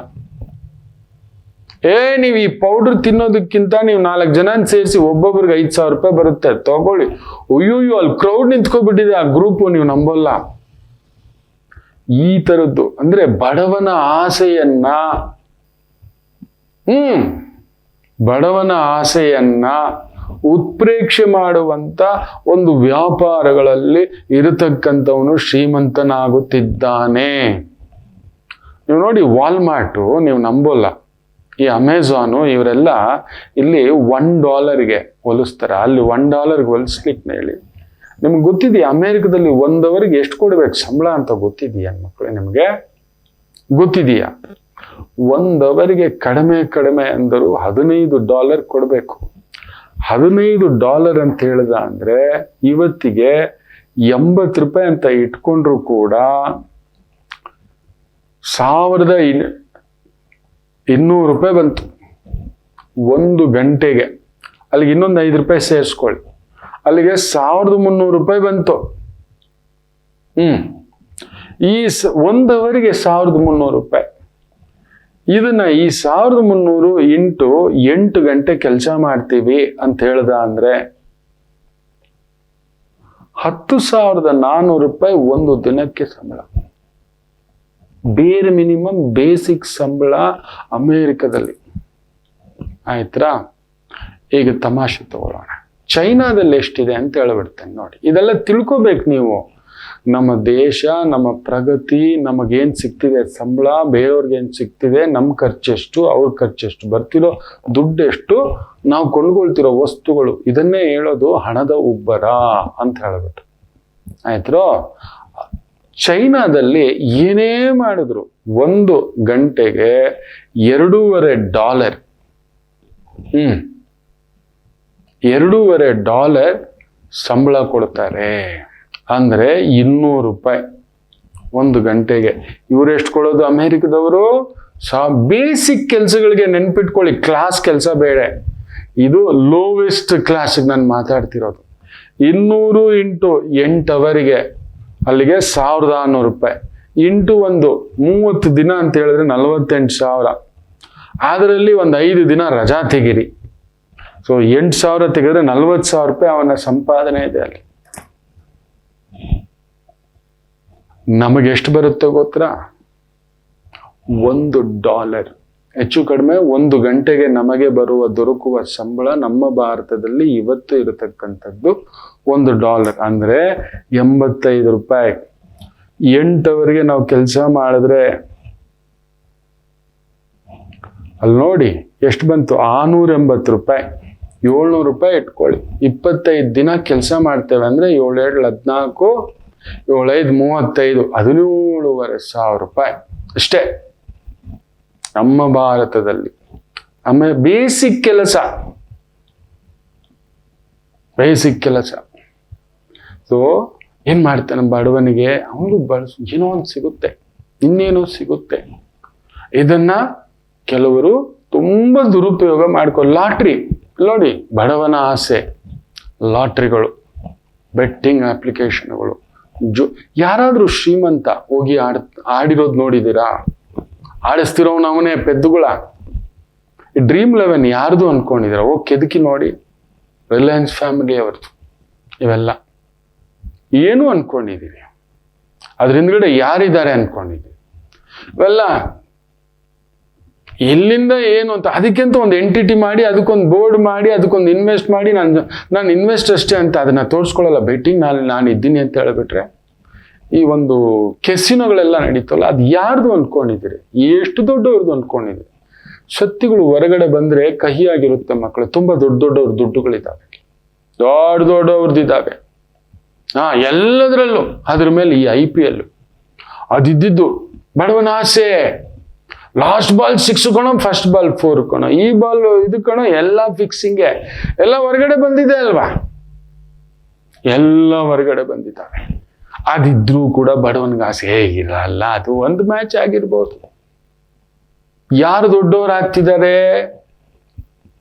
ನೀವು ಈ ಪೌಡರ್ ತಿನ್ನೋದಕ್ಕಿಂತ ನೀವು 4 ಜನ ಸೇರಿಸಿ ಒಬ್ಬೊಬ್ರಿಗೆ 5,000 ರೂಪಾಯಿ ಬರುತ್ತೆ, ತಗೊಳ್ಳಿ. ಅಯ್ಯೋ, ಅಲ್ಲಿ ಕ್ರೌಡ್ ನಿಂತ್ಕೊಬಿಟ್ಟಿದೆ, ಆ ಗ್ರೂಪು, ನೀವು ನಂಬಲ್ಲ. ಈ ತರದ್ದು ಅಂದ್ರೆ ಬಡವನ ಆಸೆಯನ್ನ ಉತ್ಪ್ರೇಕ್ಷೆ ಮಾಡುವಂತ ಒಂದು ವ್ಯಾಪಾರಗಳಲ್ಲಿ ಇರತಕ್ಕಂಥವನು ಶ್ರೀಮಂತನಾಗುತ್ತಿದ್ದಾನೆ. ನೀವು ನೋಡಿ, ವಾಲ್ಮಾರ್ಟು, ನೀವು ನಂಬೋಲ್ಲ, ಈ ಅಮೆಝಾನು, ಇವರೆಲ್ಲ ಇಲ್ಲಿ $1 ಹೊಲಿಸ್ತಾರೆ. ಅಲ್ಲಿ $1 ಹೊಲಿಸ್ಲಿಕ್ಕೆ ಹೇಳಿ, ನಿಮ್ಗೆ ಗೊತ್ತಿದೆಯಾ ಅಮೇರಿಕದಲ್ಲಿ 1 ಅವರ್ಗೆ ಎಷ್ಟು ಕೊಡ್ಬೇಕು ಸಂಬಳ ಅಂತ ಗೊತ್ತಿದೆಯಾ ಮಕ್ಕಳೇ? ನಿಮಗೆ ಗೊತ್ತಿದೆಯಾ? 1 ಅವರ್ಗೆ ಕಡಿಮೆ ಅಂದರು $15 ಕೊಡಬೇಕು. $15 ಅಂತ ಹೇಳ್ದ ಅಂದ್ರೆ ಇವತ್ತಿಗೆ 80 ರೂಪಾಯಿ ಅಂತ ಇಟ್ಕೊಂಡ್ರು ಕೂಡ ₹1200 ಬಂತು 1 ಗಂಟೆಗೆ. ಅಲ್ಲಿಗೆ ಇನ್ನೊಂದು ₹5 ಸೇರಿಸ್ಕೊಳ್ಳಿ, ಅಲ್ಲಿಗೆ ₹1300 ಬಂತು. ಈ 1 ಅವರಿಗೆ ₹1300. ಇದನ್ನ ಈ 1300 ಇಂಟು 8 ಗಂಟೆ ಕೆಲಸ ಮಾಡ್ತೀವಿ ಅಂತ ಹೇಳ್ದ ಅಂದ್ರೆ ₹10,400 ಒಂದು ದಿನಕ್ಕೆ ಸಂಬಳ. ಬೇರೆ ಮಿನಿಮಮ್ ಬೇಸಿಕ್ ಸಂಬಳ ಅಮೇರಿಕದಲ್ಲಿ. ಆಯ್ತಾ? ಈಗ ತಮಾಷೆ ತಗೊಳ್ಳೋಣ. ಚೈನಾದಲ್ಲಿ ಎಷ್ಟಿದೆ ಅಂತ ಹೇಳ್ಬಿಡ್ತೇನೆ ನೋಡಿ. ಇದೆಲ್ಲ ತಿಳ್ಕೊಬೇಕು ನೀವು. ನಮ್ಮ ದೇಶ, ನಮ್ಮ ಪ್ರಗತಿ, ನಮಗೇನ್ ಸಿಗ್ತಿದೆ ಸಂಬಳ, ಬೇರೆಯವ್ರಿಗೇನ್ ಸಿಗ್ತಿದೆ, ನಮ್ಮ ಖರ್ಚೆಷ್ಟು, ಅವ್ರ ಖರ್ಚೆಷ್ಟು, ಬರ್ತಿರೋ ದುಡ್ಡು ಎಷ್ಟು, ನಾವು ಕೊಂಡ್ಕೊಳ್ತಿರೋ ವಸ್ತುಗಳು, ಇದನ್ನೇ ಹೇಳೋದು ಹಣದ ಉಬ್ಬರ ಅಂತ ಹೇಳ್ಬಿಟ್ಟು. ಆಯ್ತು? ಚೈನಾದಲ್ಲಿ ಏನೇ ಮಾಡಿದ್ರು 1 ಗಂಟೆಗೆ $2.5 $2.5 ಸಂಬಳ ಕೊಡ್ತಾರೆ. ಅಂದ್ರೆ $200 1 ಗಂಟೆಗೆ. ಇವರೆಷ್ಟು ಕೊಡೋದು ಅಮೆರಿಕದವರು? ಬೇಸಿಕ್ ಕೆಲಸಗಳಿಗೆ ನೆನ್ಪಿಟ್ಕೊಳ್ಳಿ, ಕ್ಲಾಸ್ ಕೆಲಸ ಬೇಡ. ಇದು ಲೋವೆಸ್ಟ್ ಕ್ಲಾಸ್ಗೆ ನಾನು ಮಾತಾಡ್ತಿರೋದು. 200 ಇಂಟು 8 ಅವರಿಗೆ ಅಲ್ಲಿಗೆ $1,600 ಇಂಟು 30 ದಿನ ಅಂತ ಹೇಳಿದ್ರೆ 48,000. ಅದರಲ್ಲಿ 5 ದಿನ ರಜಾ ತೆಗಿರಿ. ಸೊ 8,000 ತೆಗೆದ್ರೆ $40,000 ಅವನ ಸಂಪಾದನೆ ಇದೆ ಅಲ್ಲಿ. ನಮಗೆ ಎಷ್ಟು ಬರುತ್ತೆ ಗೊತ್ತಾ? $1 ಹೆಚ್ಚು ಕಡಿಮೆ 1 ಗಂಟೆಗೆ ನಮಗೆ ದೊರಕುವ ಸಂಬಳ ನಮ್ಮ ಭಾರತದಲ್ಲಿ ಇವತ್ತು ಇರತಕ್ಕಂಥದ್ದು $1 ಅಂದ್ರೆ $85. 8 ಅವರಿಗೆ ನಾವು ಕೆಲಸ ಮಾಡಿದ್ರೆ ಅಲ್ಲಿ ನೋಡಿ ಎಷ್ಟು ಬಂತು? $680. $700 ಇಟ್ಕೊಳ್ಳಿ. 25 ದಿನ ಕೆಲಸ ಮಾಡ್ತೇವೆ ಅಂದ್ರೆ 7 7 14, 7 5 35, $17,500 ಅಷ್ಟೇ ನಮ್ಮ ಭಾರತದಲ್ಲಿ. ಆಮೇಲೆ ಬೇಸಿಕ್ ಕೆಲಸ. ಸೊ ಏನ್ ಮಾಡ್ತಾನೆ ಬಡವನಿಗೆ? ಅವನು ಏನೋ ಒಂದು ಸಿಗುತ್ತೆ, ಇನ್ನೇನೋ ಸಿಗುತ್ತೆ. ಇದನ್ನ ಕೆಲವರು ತುಂಬಾ ದುರುಪಯೋಗ ಮಾಡ್ಕೊ. ಲಾಟ್ರಿ ನೋಡಿ, ಬಡವನ ಆಸೆ, ಲಾಟ್ರಿಗಳು, ಬೆಟ್ಟಿಂಗ್ ಅಪ್ಲಿಕೇಶನ್ಗಳು. ಯಾರಾದ್ರೂ ಶ್ರೀಮಂತ ಹೋಗಿ ಆಡಿರೋದು ನೋಡಿದ್ದೀರಾ? ಆಡಿಸ್ತಿರೋನು ಅವನೇ ಪೆದ್ದುಗಳ. ಡ್ರೀಮ್ 11 ಯಾರ್ದು ಅನ್ಕೊಂಡಿದ್ದೀರಾ? ಹೋಗಿ ಕೆದಕಿ ನೋಡಿ. ರಿಲಯನ್ಸ್ ಫ್ಯಾಮಿಲಿ ಅವ್ರದ್ದು. ಇವೆಲ್ಲ ಏನು ಅನ್ಕೊಂಡಿದೀವಿ? ಅದ್ರ ಹಿಂದ್ಗಡೆ ಯಾರಿದ್ದಾರೆ ಅನ್ಕೊಂಡಿದೀವಿ? ಇವೆಲ್ಲ ಎಲ್ಲಿಂದ ಏನು ಅಂತ ಅದಕ್ಕಿಂತ ಒಂದು ಎಂಟಿಟಿ ಮಾಡಿ, ಅದಕ್ಕೊಂದು ಬೋರ್ಡ್ ಮಾಡಿ, ಅದಕ್ಕೊಂದು ಇನ್ವೆಸ್ಟ್ ಮಾಡಿ, ನಾನು ಇನ್ವೆಸ್ಟ್ ಅಷ್ಟೇ ಅಂತ ಅದನ್ನ ತೋರಿಸ್ಕೊಳ್ಳಲ್ಲ. ಬೆಟ್ಟಿಂಗ್ ನಾನು ಇದ್ದೀನಿ ಅಂತ ಹೇಳ್ಬಿಟ್ರೆ ಈ ಒಂದು ಕೆಸಿನೋಗಳೆಲ್ಲ ನಡೀತಲ್ಲ, ಅದು ಯಾರ್ದು ಅನ್ಕೊಂಡಿದ್ದೀರಿ? ಎಷ್ಟು ದೊಡ್ಡವ್ರದ್ದು ಅನ್ಕೊಂಡಿದ್ದೀರಿ? ಶಕ್ತಿಗಳು ಹೊರಗಡೆ ಬಂದ್ರೆ ಕಹಿಯಾಗಿರುತ್ತೆ ಮಕ್ಕಳು. ತುಂಬಾ ದೊಡ್ಡವ್ರ ದುಡ್ಡುಗಳಿದ್ದಾವೆ, ದೊಡ್ಡವ್ರದ್ದಿದ್ದಾವೆ. ಎಲ್ಲದರಲ್ಲೂ ಅದ್ರ ಮೇಲೆ ಈ IPL ಅದಿದ್ದು ಬಡವನ ಆಸೆ. ಲಾಸ್ಟ್ ಬಾಲ್ 6 ಕಣೋ, ಫಸ್ಟ್ ಬಾಲ್ 4 ಕಣೋ, ಈ ಬಾಲ್ ಇದು ಕಣೋ, ಎಲ್ಲ ಫಿಕ್ಸಿಂಗೆ. ಎಲ್ಲ ಹೊರಗಡೆ ಬಂದಿದೆ ಅಲ್ವಾ? ಎಲ್ಲ ಹೊರಗಡೆ ಬಂದಿದ್ದಾವೆ. ಅದಿದ್ರೂ ಕೂಡ ಬಡವನಿಗೆ ಆಸೆ ಇರಲ್ಲ. ಅದು ಒಂದು ಮ್ಯಾಚ್ ಆಗಿರ್ಬೋದು. ಯಾರು ದೊಡ್ಡವರು ಆಗ್ತಿದ್ದಾರೆ?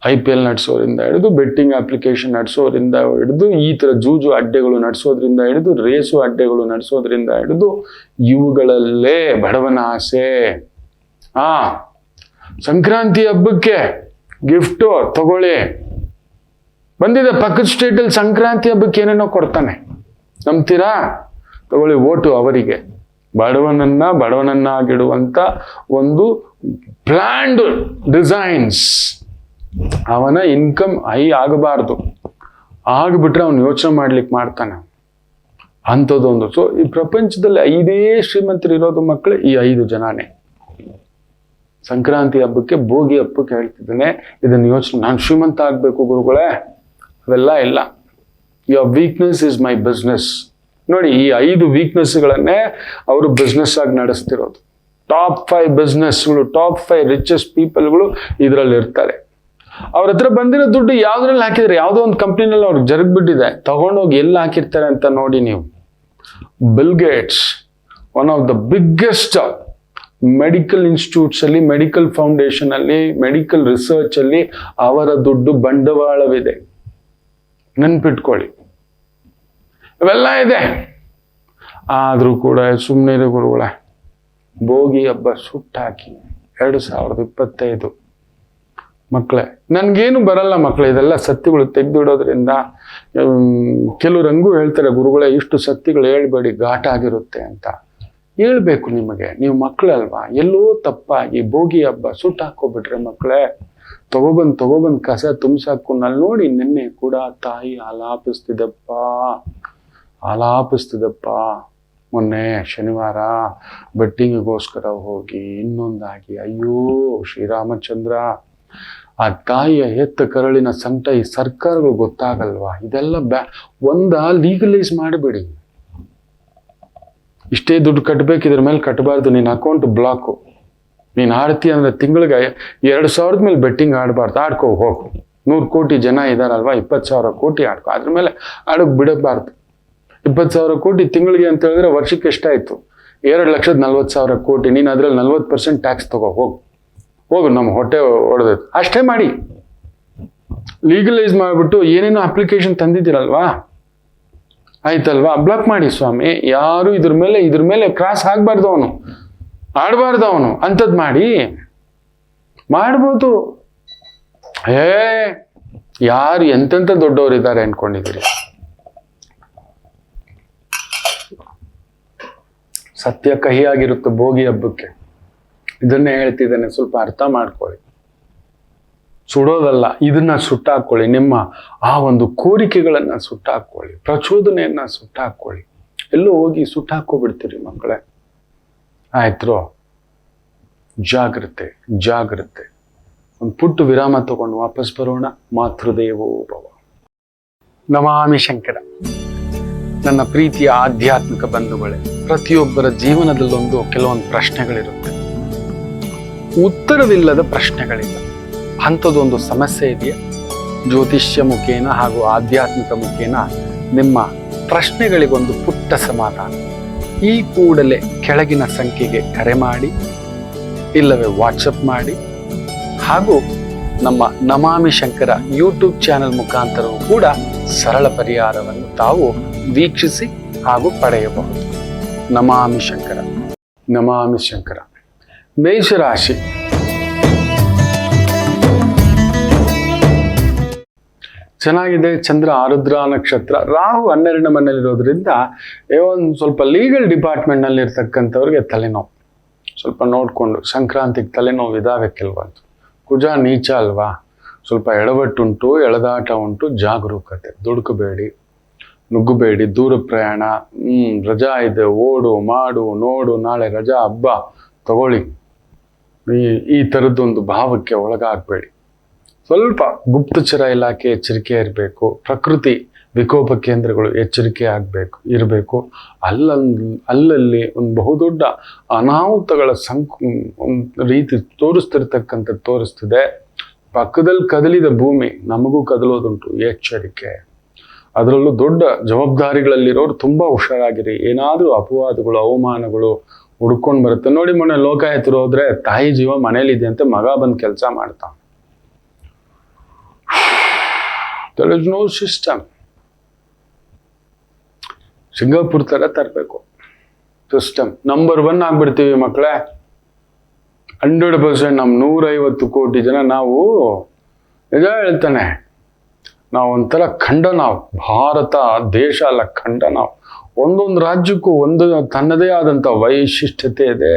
IPL ನಡೆಸೋದ್ರಿಂದ ಹಿಡಿದು, ಬೆಟ್ಟಿಂಗ್ ಅಪ್ಲಿಕೇಶನ್ ನಡೆಸೋದ್ರಿಂದ ಹಿಡಿದು, ಈ ತರ ಜೂಜು ಅಡ್ಡೆಗಳು ನಡೆಸೋದ್ರಿಂದ ಹಿಡಿದು, ರೇಸು ಅಡ್ಡೆಗಳು ನಡೆಸೋದ್ರಿಂದ ಹಿಡಿದು, ಇವುಗಳಲ್ಲೇ ಬಡವನ ಆಸೆ. ಸಂಕ್ರಾಂತಿ ಹಬ್ಬಕ್ಕೆ ಗಿಫ್ಟು ತಗೊಳ್ಳಿ. ಬಂದಿದೆ ಪಕ್ಕದ ಸ್ಟೇಟಲ್ಲಿ ಸಂಕ್ರಾಂತಿ ಹಬ್ಬಕ್ಕೆ ಏನೇನೋ ಕೊಡ್ತಾನೆ, ನಂಬ್ತೀರಾ? ತಗೊಳ್ಳಿ, ಓಟು ಅವರಿಗೆ. ಬಡವನನ್ನಾಗಿಡುವಂತ ಒಂದು ಪ್ಲಾನ್ಡ್ ಡಿಸೈನ್ಸ್. ಅವನ ಇನ್ಕಮ್ ಹೈ ಆಗಬಾರ್ದು. ಆಗ್ಬಿಟ್ರೆ ಅವನು ಯೋಚನೆ ಮಾಡ್ತಾನೆ ಅಂಥದ್ದೊಂದು. ಸೊ ಈ ಪ್ರಪಂಚದಲ್ಲಿ 5 ಶ್ರೀಮಂತರು ಇರೋದು ಮಕ್ಕಳು ಈ 5 ಜನನೇ. ಸಂಕ್ರಾಂತಿ ಹಬ್ಬಕ್ಕೆ, ಭೋಗಿ ಹಬ್ಬಕ್ಕೆ ಹೇಳ್ತಿದ್ದೇನೆ, ಇದನ್ನ ಯೋಚನೆ. ನಾನು ಶ್ರೀಮಂತ ಆಗ್ಬೇಕು ಗುರುಗಳೇ, ಅವೆಲ್ಲ ಇಲ್ಲ. Your weakness is my business. ನೋಡಿ, ಈ 5 ವೀಕ್ನೆಸ್ಗಳನ್ನೇ ಅವರು ಬಿಸ್ನೆಸ್ ಆಗಿ ನಡೆಸ್ತಿರೋದು. ಟಾಪ್ 5 ಬಿಸ್ನೆಸ್ಗಳು, ಟಾಪ್ 5 ರಿಚೆಸ್ಟ್ ಪೀಪಲ್ಗಳು ಇದರಲ್ಲಿ ಇರ್ತಾರೆ. ಅವ್ರ ಹತ್ರ ಬಂದಿರೋ ದುಡ್ಡು ಯಾವ್ದ್ರಲ್ಲಿ ಹಾಕಿದ್ರೆ, ಯಾವುದೋ ಒಂದು ಕಂಪ್ನಿನಲ್ಲಿ ಅವ್ರಿಗೆ ಜರುಗ್ಬಿಟ್ಟಿದೆ, ತಗೊಂಡೋಗಿ ಎಲ್ಲಿ ಹಾಕಿರ್ತಾರೆ ಅಂತ ನೋಡಿ ನೀವು. Bill Gates, one of the biggest medical ಇನ್ಸ್ಟಿಟ್ಯೂಟ್ಸಲ್ಲಿ, ಮೆಡಿಕಲ್ ಫೌಂಡೇಶನಲ್ಲಿ, ಮೆಡಿಕಲ್ ರಿಸರ್ಚಲ್ಲಿ ಅವರ ದುಡ್ಡು ಬಂಡವಾಳವಿದೆ. ನೆನ್ಪಿಟ್ಕೊಳ್ಳಿ, ಇವೆಲ್ಲ ಇದೆ. ಆದರೂ ಕೂಡ ಸುಮ್ಮನೆ ಗುರುಗಳೇ, ಭೋಗಿ ಹಬ್ಬ ಸುಟ್ಟಾಕಿ 2025 ಮಕ್ಕಳೇ. ನನಗೇನು ಬರಲ್ಲ ಮಕ್ಕಳೇ, ಇದೆಲ್ಲ ಸತ್ಯಗಳು ತೆಗೆದಿಡೋದ್ರಿಂದ. ಕೆಲವ್ರಂಗೂ ಹೇಳ್ತಾರೆ, ಗುರುಗಳೇ ಇಷ್ಟು ಸತ್ಯಗಳು ಹೇಳ್ಬೇಡಿ, ಘಾಟ ಆಗಿರುತ್ತೆ ಅಂತ. ಹೇಳ್ಬೇಕು ನಿಮಗೆ, ನೀವು ಮಕ್ಕಳಲ್ವಾ. ಎಲ್ಲೋ ತಪ್ಪಾಗಿ ಭೋಗಿ ಹಬ್ಬ ಸುಟ್ಟಾಕೋಬಿಟ್ರೆ ಮಕ್ಕಳೇ, ತಗೊಬಂದು ಕಸ ತುಂಬಿಸಾಕು. ನಲ್ಲಿ ನೋಡಿ, ನಿನ್ನೆ ಕೂಡ ತಾಯಿ ಆಲಾಪಿಸ್ತಿದ್ದಪ್ಪ. ಮೊನ್ನೆ ಶನಿವಾರ ಬೆಟ್ಟಿಂಗಿಗೋಸ್ಕರ ಹೋಗಿ ಇನ್ನೊಂದಾಗಿ, ಅಯ್ಯೋ ಶ್ರೀರಾಮಚಂದ್ರ, ಆ ತಾಯಿಯ ಹೆತ್ತ ಕರಳಿನ ಸಂಕಟ ಈ ಸರ್ಕಾರಗಳು ಗೊತ್ತಾಗಲ್ವಾ? ಇದೆಲ್ಲ ಲೀಗಲೈಸ್ ಮಾಡಿಬಿಡಿ. ಇಷ್ಟೇ ದುಡ್ಡು ಕಟ್ಟಬೇಕು, ಇದ್ರ ಮೇಲೆ ಕಟ್ಟಬಾರ್ದು, ನಿನ್ನ ಅಕೌಂಟ್ ಬ್ಲಾಕು. ನೀನು ಆಡ್ತೀಯ ಅಂದರೆ ತಿಂಗಳಿಗೆ 2,000 ಮೇಲೆ ಬೆಟ್ಟಿಂಗ್ ಆಡಬಾರ್ದು. ಆಡ್ಕೋ ಹೋಗು, 100 ಕೋಟಿ ಜನ ಇದ್ದಾರಲ್ವಾ, 20,000 ಕೋಟಿ ಆಡ್ಕೊ. ಅದ್ರ ಮೇಲೆ ಆಡೋಕೆ ಬಿಡಬಾರ್ದು. 20,000 ಕೋಟಿ ತಿಂಗಳಿಗೆ ಅಂತ ಹೇಳಿದ್ರೆ ವರ್ಷಕ್ಕೆ ಎಷ್ಟಾಯ್ತು? 2,40,000 ಕೋಟಿ. ನೀನು ಅದ್ರಲ್ಲಿ 40% ಟ್ಯಾಕ್ಸ್ ತಗೋ, ಹೋಗು, ನಮ್ಮ ಹೊಟ್ಟೆ ಹೊಡೆದೈತೆ. ಅಷ್ಟೇ ಮಾಡಿ, ಲೀಗಲೈಸ್ ಮಾಡಿಬಿಟ್ಟು ಏನೇನೋ ಅಪ್ಲಿಕೇಶನ್ ತಂದಿದ್ದೀರಲ್ವಾ, ಆಯ್ತಲ್ವಾ, ಬ್ಲಾಕ್ ಮಾಡಿ ಸ್ವಾಮಿ. ಯಾರು ಇದ್ರ ಮೇಲೆ ಕ್ರಾಸ್ ಆಗಬಾರ್ದು, ಅವನು ಆಡಬಾರ್ದು, ಅವನು ಅಂಥದ್ದು ಮಾಡ್ಬೋದು. ಯಾರು ಎಂತೆಂಥ ದೊಡ್ಡವರು ಇದ್ದಾರೆ ಅನ್ಕೊಂಡಿದ್ದೀರಿ? ಸತ್ಯ ಕಹಿಯಾಗಿರುತ್ತೆ ಭೋಗಿ ಹಬ್ಬಕ್ಕೆ. ಇದನ್ನೇ ಹೇಳ್ತಿದ್ದೇನೆ, ಸ್ವಲ್ಪ ಅರ್ಥ ಮಾಡ್ಕೊಳ್ಳಿ. ಸುಡೋದಲ್ಲ, ಇದನ್ನ ಸುಟ್ಟಾಕೊಳ್ಳಿ. ನಿಮ್ಮ ಆ ಒಂದು ಕೋರಿಕೆಗಳನ್ನ ಸುಟ್ಟಾಕೊಳ್ಳಿ, ಪ್ರಚೋದನೆಯನ್ನ ಸುಟ್ಟಾಕೊಳ್ಳಿ. ಎಲ್ಲೋ ಹೋಗಿ ಸುಟ್ಟಾಕೋಬಿಡ್ತೀರಿ ಮಕ್ಕಳೇ. ಆಯ್ತು, ಜಾಗ್ರತೆ. ಒಂದು ಪುಟ್ಟ ವಿರಾಮ ತಗೊಂಡು ವಾಪಸ್ ಬರೋಣ. ಮಾತೃದೇವೋ ಭವ. ನಮಾಮಿ ಶಂಕರ. ನನ್ನ ಪ್ರೀತಿಯ ಆಧ್ಯಾತ್ಮಿಕ ಬಂಧುಗಳೇ, ಪ್ರತಿಯೊಬ್ಬರ ಜೀವನದಲ್ಲೊಂದು ಕೆಲವೊಂದು ಪ್ರಶ್ನೆಗಳಿರುತ್ತೆ, ಉತ್ತರವಿಲ್ಲದ ಪ್ರಶ್ನೆಗಳಿಲ್ಲ. ಅಂಥದ್ದೊಂದು ಸಮಸ್ಯೆ ಇದೆಯಾ? ಜ್ಯೋತಿಷ್ಯ ಮುಖೇನ ಹಾಗೂ ಆಧ್ಯಾತ್ಮಿಕ ಮುಖೇನ ನಿಮ್ಮ ಪ್ರಶ್ನೆಗಳಿಗೊಂದು ಪುಟ್ಟ ಸಮಾಧಾನ. ಈ ಕೂಡಲೇ ಕೆಳಗಿನ ಸಂಖ್ಯೆಗೆ ಕರೆ ಮಾಡಿ, ಇಲ್ಲವೇ ವಾಟ್ಸಪ್ ಮಾಡಿ, ಹಾಗೂ ನಮ್ಮ ನಮಾಮಿ ಶಂಕರ ಯೂಟ್ಯೂಬ್ ಚಾನೆಲ್ ಮುಖಾಂತರವೂ ಕೂಡ ಸರಳ ಪರಿಹಾರವನ್ನು ತಾವು ವೀಕ್ಷಿಸಿ ಹಾಗೂ ಪಡೆಯಬಹುದು. ನಮಾಮಿ ಶಂಕರ. ಮೇಷರಾಶಿ. ಚೆನ್ನಾಗಿದೆ. ಚಂದ್ರ ಆರುದ್ರ ನಕ್ಷತ್ರ, ರಾಹು 12ನೇ ಮನೆಯಲ್ಲಿರೋದ್ರಿಂದ ಒಂದು ಸ್ವಲ್ಪ ಲೀಗಲ್ ಡಿಪಾರ್ಟ್ಮೆಂಟ್ನಲ್ಲಿ ಇರ್ತಕ್ಕಂಥವ್ರಿಗೆ ತಲೆನೋವು. ಸ್ವಲ್ಪ ನೋಡಿಕೊಂಡು, ಸಂಕ್ರಾಂತಿಗೆ ತಲೆನೋವು ಇದಾವೆ ಕೆಲವೊಂದು. ಕುಜ ನೀಚ ಅಲ್ವಾ, ಸ್ವಲ್ಪ ಎಡವಟ್ಟುಂಟು, ಎಳೆದಾಟ ಉಂಟು. ಜಾಗರೂಕತೆ, ದುಡುಕಬೇಡಿ, ನುಗ್ಗಬೇಡಿ, ದೂರ ಪ್ರಯಾಣ. ರಜಾ ಇದೆ, ಓಡು ಮಾಡು ನೋಡು, ನಾಳೆ ರಜಾ ಹಬ್ಬ ತಗೊಳ್ಳಿ, ಈ ಥರದ್ದೊಂದು ಭಾವಕ್ಕೆ ಒಳಗಾಗಬೇಡಿ. ಸ್ವಲ್ಪ ಗುಪ್ತಚರ ಇಲಾಖೆ ಎಚ್ಚರಿಕೆ ಇರಬೇಕು. ಪ್ರಕೃತಿ ವಿಕೋಪ ಕೇಂದ್ರಗಳು ಎಚ್ಚರಿಕೆ ಇರಬೇಕು. ಅಲ್ಲಲ್ಲಿ ಒಂದು ಬಹುದೊಡ್ಡ ಅನಾಹುತಗಳ ಒಂದು ರೀತಿ ತೋರಿಸ್ತಿದೆ. ಪಕ್ಕದಲ್ಲಿ ಕದಲಿದ ಭೂಮಿ ನಮಗೂ ಕದಲೋದುಂಟು, ಎಚ್ಚರಿಕೆ. ಅದರಲ್ಲೂ ದೊಡ್ಡ ಜವಾಬ್ದಾರಿಗಳಲ್ಲಿರೋರು ತುಂಬ ಹುಷಾರಾಗಿರಿ. ಏನಾದರೂ ಅಪವಾದಗಳು, ಅವಮಾನಗಳು ಹುಡ್ಕೊಂಡು ಬರುತ್ತೆ. ನೋಡಿ, ಮೊನ್ನೆ ಲೋಕಾಯುತರು ಹೋದ್ರೆ ತಾಯಿ ಜೀವ ಮನೇಲಿದೆ ಅಂತ ಮಗ ಬಂದು ಕೆಲಸ ಮಾಡ್ತಾ. There is no system. Singapore ಥರ ತರಬೇಕು ಸಿಸ್ಟಮ್. ನಂಬರ್ 1 ಆಗ್ಬಿಡ್ತೀವಿ ಮಕ್ಕಳೇ. 100%. ನಮ್ಮ 150 ಕೋಟಿ ಜನ ನಾವು ನಿಜ ಹೇಳ್ತಾನೆ, ನಾವು ಒಂಥರ ಖಂಡ. ನಾವು ಭಾರತ ದೇಶ ಅಲ್ಲ, ಖಂಡ. ನಾವು ಒಂದೊಂದು ರಾಜ್ಯಕ್ಕೂ ಒಂದು ತನ್ನದೇ ಆದಂಥ ವೈಶಿಷ್ಟ್ಯತೆ ಇದೆ,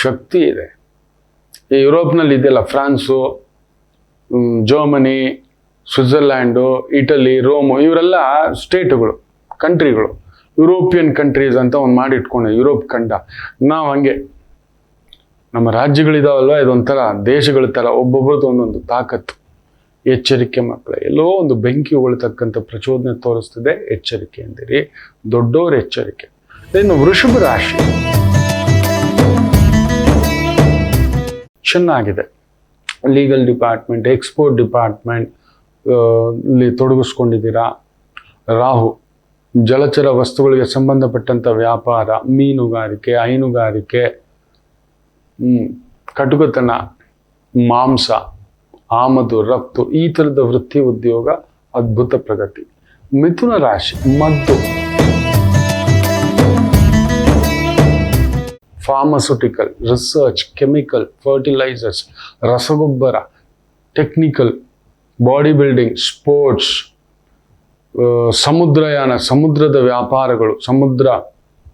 ಶಕ್ತಿ ಇದೆ. ಈ ಯುರೋಪ್ನಲ್ಲಿ ಇದೆಯಲ್ಲ, ಫ್ರಾನ್ಸು, ಜರ್ಮನಿ, ಸ್ವಿಟ್ಜರ್ಲ್ಯಾಂಡು, ಇಟಲಿ, ರೋಮು, ಇವರೆಲ್ಲ ಸ್ಟೇಟುಗಳು, ಕಂಟ್ರಿಗಳು. ಯುರೋಪಿಯನ್ ಕಂಟ್ರೀಸ್ ಅಂತ ಒಂದು ಮಾಡಿಟ್ಕೊಂಡು ಯುರೋಪ್ ಖಂಡ. ನಾವು ಹಂಗೆ ನಮ್ಮ ರಾಜ್ಯಗಳಿದಾವಲ್ವ, ಇದೊಂಥರ ದೇಶಗಳ ಥರ, ಒಬ್ಬೊಬ್ಬರದ್ದು ಒಂದೊಂದು ತಾಕತ್ತು. ಎಚ್ಚರಿಕೆ ಮಕ್ಕಳೇ. ಎಲ್ಲೋ ಒಂದು ಬೆಂಕಿ ಉಳಿತಕ್ಕಂಥ ಪ್ರಚೋದನೆ ತೋರಿಸ್ತಿದೆ, ಎಚ್ಚರಿಕೆ ಎಂದಿರಿ. ದೊಡ್ಡವ್ರ ಎಚ್ಚರಿಕೆ. ಇನ್ನು ವೃಷಭ ರಾಶಿ ಚೆನ್ನಾಗಿದೆ. ಲೀಗಲ್ ಡಿಪಾರ್ಟ್ಮೆಂಟ್, ಎಕ್ಸ್ಪೋರ್ಟ್ ಡಿಪಾರ್ಟ್ಮೆಂಟ್ ಇಲ್ಲಿ ತೊಡಗಿಸ್ಕೊಂಡಿದ್ದೀರಾ. ರಾಹು ಜಲಚರ ವಸ್ತುಗಳಿಗೆ ಸಂಬಂಧಪಟ್ಟಂಥ ವ್ಯಾಪಾರ, ಮೀನುಗಾರಿಕೆ, ಹೈನುಗಾರಿಕೆ, ಕಟುಕತನ, ಮಾಂಸ, ಆಮದು ರಫ್ತು, ಈ ಥರದ ವೃತ್ತಿ ಉದ್ಯೋಗ ಅದ್ಭುತ ಪ್ರಗತಿ. ಮಿಥುನ ರಾಶಿ ಮದ್ದು, ಫಾರ್ಮಸ್ಯೂಟಿಕಲ್, ರಿಸರ್ಚ್, ಕೆಮಿಕಲ್, ಫರ್ಟಿಲೈಸರ್ಸ್, ರಸಗೊಬ್ಬರ, ಟೆಕ್ನಿಕಲ್, ಬಾಡಿ ಬಿಲ್ಡಿಂಗ್, ಸ್ಪೋರ್ಟ್ಸ್, ಸಮುದ್ರಯಾನ, ಸಮುದ್ರದ ವ್ಯಾಪಾರಗಳು, ಸಮುದ್ರ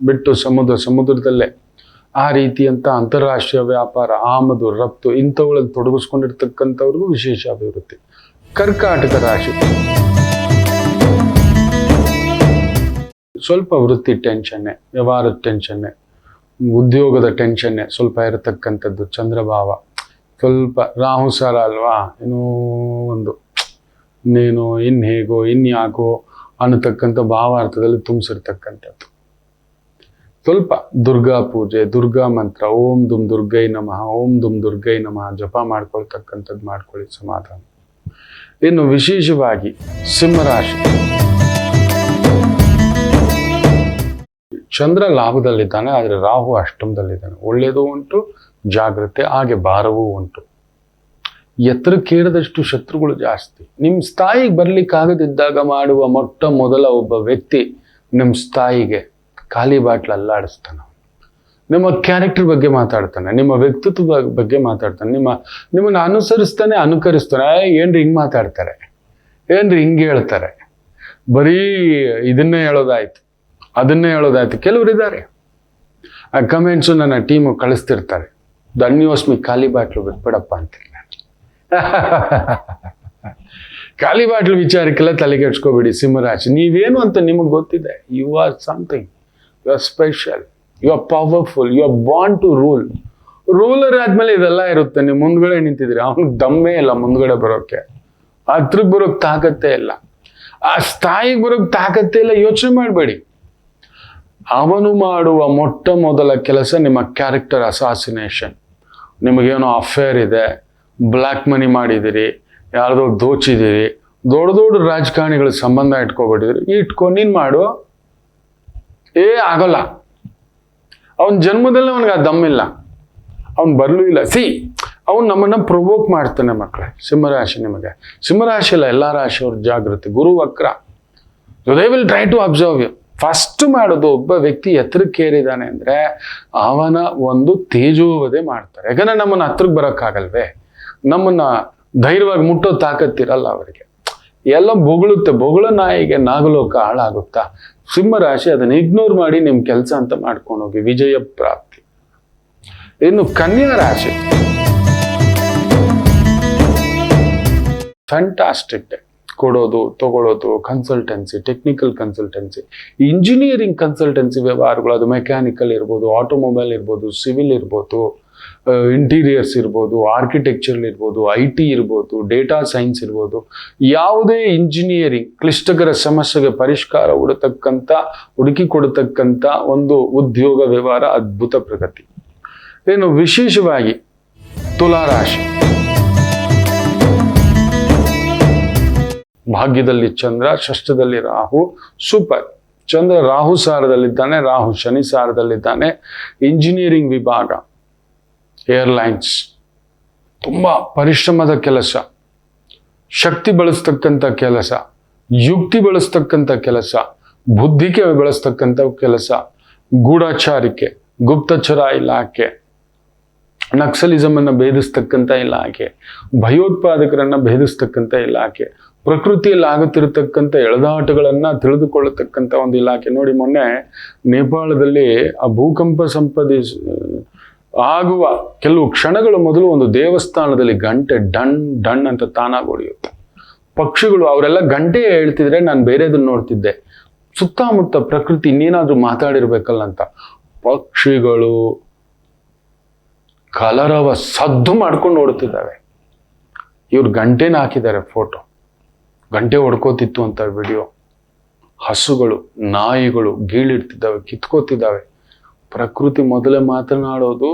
ಬಿಟ್ಟು ಸಮುದ್ರದಲ್ಲೇ ಆ ರೀತಿಯಂಥ ಅಂತಾರಾಷ್ಟ್ರೀಯ ವ್ಯಾಪಾರ, ಆಮದು ರಫ್ತು, ಇಂಥವುಗಳಲ್ಲಿ ತೊಡಗಿಸ್ಕೊಂಡಿರ್ತಕ್ಕಂಥವ್ರಿಗೂ ವಿಶೇಷ ಅಭಿವೃದ್ಧಿ. ಕರ್ಕಾಟಕ ರಾಶಿ ಸ್ವಲ್ಪ ವೃತ್ತಿ ಟೆನ್ಷನ್ನೇ, ವ್ಯವಹಾರದ ಟೆನ್ಷನ್ನೇ, ಉದ್ಯೋಗದ ಟೆನ್ಷನ್ನೇ ಸ್ವಲ್ಪ ಇರತಕ್ಕಂಥದ್ದು. ಚಂದ್ರಭಾವ ಸ್ವಲ್ಪ ರಾಹು ಸಾರ ಅಲ್ವಾ, ಏನೋ ಒಂದು ನೀನು ಹೇಗೋ ಇನ್ಯಾಕೋ ಅನ್ನತಕ್ಕಂಥ ಭಾವಾರ್ಥದಲ್ಲಿ ತುಂಬಿಸಿರ್ತಕ್ಕಂಥದ್ದು. ಸ್ವಲ್ಪ ದುರ್ಗಾ ಪೂಜೆ, ದುರ್ಗಾ ಮಂತ್ರ, ಓಂ ದುಮ್ ದುರ್ಗೈ ನಮಃ, ಓಂ ದುಮ್ ದುರ್ಗೈ ನಮಃ ಜಪ ಮಾಡ್ಕೊಳ್ತಕ್ಕಂಥದ್ದು ಮಾಡ್ಕೊಳ್ಳಿ, ಸಮಾಧಾನ. ಇನ್ನು ವಿಶೇಷವಾಗಿ ಸಿಂಹರಾಶಿ, ಚಂದ್ರ ಲಾಭದಲ್ಲಿದ್ದಾನೆ, ಆದರೆ ರಾಹು ಅಷ್ಟಮದಲ್ಲಿದ್ದಾನೆ. ಒಳ್ಳೆಯದು ಉಂಟು, ಜಾಗ್ರತೆ, ಹಾಗೆ ಭಾರವೂ ಉಂಟು. ಎತ್ತರಕ್ಕೇರದಷ್ಟು ಶತ್ರುಗಳು ಜಾಸ್ತಿ. ನಿಮ್ಮ ಸ್ಥಾಯಿಗೆ ಬರ್ಲಿಕ್ಕಾಗದಿದ್ದಾಗ ಮಾಡುವ ಮೊಟ್ಟ ಮೊದಲ ಒಬ್ಬ ವ್ಯಕ್ತಿ ನಿಮ್ಮ ಸ್ಥಾಯಿಗೆ ಖಾಲಿ ಬಾಟ್ಲು ಅಲ್ಲಾಡಿಸ್ತಾನೆ. ನಿಮ್ಮ ಕ್ಯಾರೆಕ್ಟರ್ ಬಗ್ಗೆ ಮಾತಾಡ್ತಾನೆ, ನಿಮ್ಮ ವ್ಯಕ್ತಿತ್ವ ಬಗ್ಗೆ ಮಾತಾಡ್ತಾನೆ, ನಿಮ್ಮನ್ನು ಅನುಕರಿಸ್ತಾನೆ. ಏನ್ರಿ ಹಿಂಗೆ ಮಾತಾಡ್ತಾರೆ, ಏನ್ರಿ ಹಿಂಗೆ ಹೇಳ್ತಾರೆ, ಬರೀ ಇದನ್ನೇ ಹೇಳೋದಾಯ್ತು, ಅದನ್ನೇ ಹೇಳೋದಾಯ್ತು. ಕೆಲವರು ಇದ್ದಾರೆ, ಆ ಕಮೆಂಟ್ಸು ನನ್ನ ಟೀಮು ಕಳಿಸ್ತಿರ್ತಾರೆ, ಧನ್ಯೋಸ್ಮಿ ಖಾಲಿ ಬಾಟ್ಲು ಬಿಟ್ಬಿಡಪ್ಪ ಅಂತಿಲ್ಲ. ಖಾಲಿ ಬಾಟ್ಲು ವಿಚಾರಕ್ಕೆಲ್ಲ ತಲೆಗೆಡ್ಸ್ಕೋಬೇಡಿ ಸಿಂಹರಾಶಿ. ನೀವೇನು ಅಂತ ನಿಮಗೆ ಗೊತ್ತಿದೆ. You are something, you are special, you are powerful, you are born to rule. Ruler ಆದ್ಮೇಲೆ ಇದೆಲ್ಲ ಇರುತ್ತೆ. ನೀವು ಮುಂದ್ಗಡೆ ನಿಂತಿದ್ದೀರಿ, ಅವನಿಗೆ ದಮ್ಮೇ ಇಲ್ಲ ಮುಂದ್ಗಡೆ ಬರೋಕ್ಕೆ, ಹತ್ರಕ್ಕೆ ಬರೋಕ್ಕೆ ತಾಕತ್ತೇ ಇಲ್ಲ, ಆ ಸ್ಥಾಯಿಗೆ ಬರೋಕ್ಕೆ ತಾಕತ್ತೇ ಇಲ್ಲ. ಯೋಚನೆ ಮಾಡಬೇಡಿ. ಅವನು ಮಾಡುವ ಮೊಟ್ಟ ಮೊದಲ ಕೆಲಸ ನಿಮ್ಮ ಕ್ಯಾರೆಕ್ಟರ್ ಅಸಾಸಿನೇಷನ್. ನಿಮಗೇನೋ ಅಫೇರ್ ಇದೆ, ಬ್ಲ್ಯಾಕ್ ಮನಿ ಮಾಡಿದಿರಿ, ಯಾರ್ದೋ ದೋಚಿದಿರಿ, ದೊಡ್ಡ ದೊಡ್ಡ ರಾಜಕಾರಣಿಗಳ ಸಂಬಂಧ ಇಟ್ಕೊಬಿಟ್ಟಿದ್ರಿ, ನೀನು ಮಾಡು, ಆಗೋಲ್ಲ. ಅವನ ಜನ್ಮದಲ್ಲಿ ಅವನಿಗೆ ಆ ದಮ್ಮಿಲ್ಲ, ಅವನು ಬರಲೂ ಇಲ್ಲ. ಅವನು ನಮ್ಮನ್ನು ಪ್ರೊವೋಕ್ ಮಾಡ್ತಾನೆ ಮಕ್ಕಳೇ. ಸಿಂಹರಾಶಿ ನಿಮಗೆ, ಸಿಂಹರಾಶಿ ಅಲ್ಲ, ಎಲ್ಲ ರಾಶಿಯವ್ರ ಜಾಗೃತಿ. ಗುರು ವಕ್ರ, they will try to observe you. First ಮಾಡೋದು, ಒಬ್ಬ ವ್ಯಕ್ತಿ ಎತ್ತರಕ್ಕೇರಿದ್ದಾನೆ ಅಂದರೆ ಅವನ ಒಂದು ತೇಜೋವಧೆ ಮಾಡ್ತಾರೆ. ಯಾಕಂದ್ರೆ ನಮ್ಮನ್ನು ಹತ್ರಕ್ಕೆ ಬರೋಕ್ಕಾಗಲ್ವೇ, ನಮ್ಮನ್ನು ಧೈರ್ಯವಾಗಿ ಮುಟ್ಟೋ ತಾಕತ್ತಿರಲ್ಲ ಅವರಿಗೆ. ಎಲ್ಲ ಬೊಗಳುತ್ತೆ, ಬೊಗಳ ನಾಯಿಗೆ ನಾಗಲೋಕ ಹಾಳಾಗುತ್ತಾ. ಸಿಂಹರಾಶಿ ಅದನ್ನು ಇಗ್ನೋರ್ ಮಾಡಿ ನಿಮ್ಮ ಕೆಲಸ ಅಂತ ಮಾಡ್ಕೊಂಡು ಹೋಗಿ, ವಿಜಯ ಪ್ರಾಪ್ತಿ. ಇನ್ನು ಕನ್ಯಾ ರಾಶಿ, ಫ್ಯಾಂಟಾಸ್ಟಿಕ್ ಡೇ. ಕೊಡೋದು, ತಗೊಳ್ಳೋದು, consultancy, technical consultancy, engineering consultancy ವ್ಯವಹಾರಗಳು, ಅದು ಮೆಕ್ಯಾನಿಕಲ್ ಇರ್ಬೋದು, ಆಟೋಮೊಬೈಲ್ ಇರ್ಬೋದು, ಸಿವಿಲ್ ಇರ್ಬೋದು, ಇಂಟೀರಿಯರ್ಸ್ ಇರ್ಬೋದು, ಆರ್ಕಿಟೆಕ್ಚರ್ ಇರ್ಬೋದು, IT ಇರ್ಬೋದು, ಡೇಟಾ ಸೈನ್ಸ್ ಇರ್ಬೋದು, ಯಾವುದೇ ಇಂಜಿನಿಯರಿಂಗ್ ಕ್ಲಿಷ್ಟಕರ ಸಮಸ್ಯೆಗೆ ಪರಿಷ್ಕಾರ ಹುಡುಕಿ ಕೊಡತಕ್ಕಂಥ ಒಂದು ಉದ್ಯೋಗ ವ್ಯವಹಾರ ಅದ್ಭುತ ಪ್ರಗತಿ. ಇನ್ನು ವಿಶೇಷವಾಗಿ ತುಲಾರಾಶಿ, ಭಾಗ್ಯದಲ್ಲಿ ಚಂದ್ರ, ಷಷ್ಠದಲ್ಲಿ ರಾಹು, ಸೂಪರ್. ಚಂದ್ರ ರಾಹು ಸಾರದಲ್ಲಿದ್ದಾನೆ, ರಾಹು ಶನಿ ಸಾರದಲ್ಲಿದ್ದಾನೆ. ಇಂಜಿನಿಯರಿಂಗ್ ವಿಭಾಗ, ಏರ್ಲೈನ್ಸ್, ತುಂಬ ಪರಿಶ್ರಮದ ಕೆಲಸ, ಶಕ್ತಿ ಬಳಸ್ತಕ್ಕಂಥ ಕೆಲಸ, ಯುಕ್ತಿ ಬಳಸ್ತಕ್ಕಂಥ ಕೆಲಸ, ಬುದ್ಧಿಗೆ ಬಳಸ್ತಕ್ಕಂಥ ಕೆಲಸ, ಗೂಢಾಚಾರಿಕೆ, ಗುಪ್ತಚರ ಇಲಾಖೆ, ನಕ್ಸಲಿಸಮ್ ಅನ್ನು ಭೇದಿಸ್ತಕ್ಕಂಥ ಇಲಾಖೆ, ಭಯೋತ್ಪಾದಕರನ್ನ ಭೇದಿಸ್ತಕ್ಕಂಥ ಇಲಾಖೆ, ಪ್ರಕೃತಿಯಲ್ಲಿ ಆಗುತ್ತಿರತಕ್ಕಂಥ ಎಳೆದಾಟಗಳನ್ನು ತಿಳಿದುಕೊಳ್ಳತಕ್ಕಂಥ ಒಂದು ಇಲಾಖೆ. ನೋಡಿ, ಮೊನ್ನೆ ನೇಪಾಳದಲ್ಲಿ ಆ ಭೂಕಂಪ ಆಗುವ ಕೆಲವು ಕ್ಷಣಗಳ ಮೊದಲು ಒಂದು ದೇವಸ್ಥಾನದಲ್ಲಿ ಗಂಟೆ ಡಣ್ ಡಣ್ ಅಂತ ತಾನಾಗಿ ಹೊಡೆಯುತ್ತೆ. ಪಕ್ಷಿಗಳು ಅವರೆಲ್ಲ ಗಂಟೆ ಹೇಳ್ತಿದ್ರೆ ನಾನು ಬೇರೆದನ್ನ ನೋಡ್ತಿದ್ದೆ. ಸುತ್ತಮುತ್ತ ಪ್ರಕೃತಿ ಇನ್ನೇನಾದ್ರೂ ಮಾತಾಡಿರ್ಬೇಕಲ್ಲ ಅಂತ ಪಕ್ಷಿಗಳು ಕಲರವ ಸದ್ದು ಮಾಡ್ಕೊಂಡು ಓಡುತ್ತಿದ್ದಾವೆ. ಇವ್ರು ಗಂಟೆನ ಹಾಕಿದ್ದಾರೆ ಫೋಟೋ, ಗಂಟೆ ಹೊಡ್ಕೋತಿತ್ತು ಅಂತ ವಿಡಿಯೋ. ಹಸುಗಳು, ನಾಯಿಗಳು ಗೀಳಿಡ್ತಿದ್ದಾವೆ, ಕಿತ್ಕೋತಿದ್ದಾವೆ. ಪ್ರಕೃತಿ ಮೊದಲೇ ಮಾತನಾಡೋದು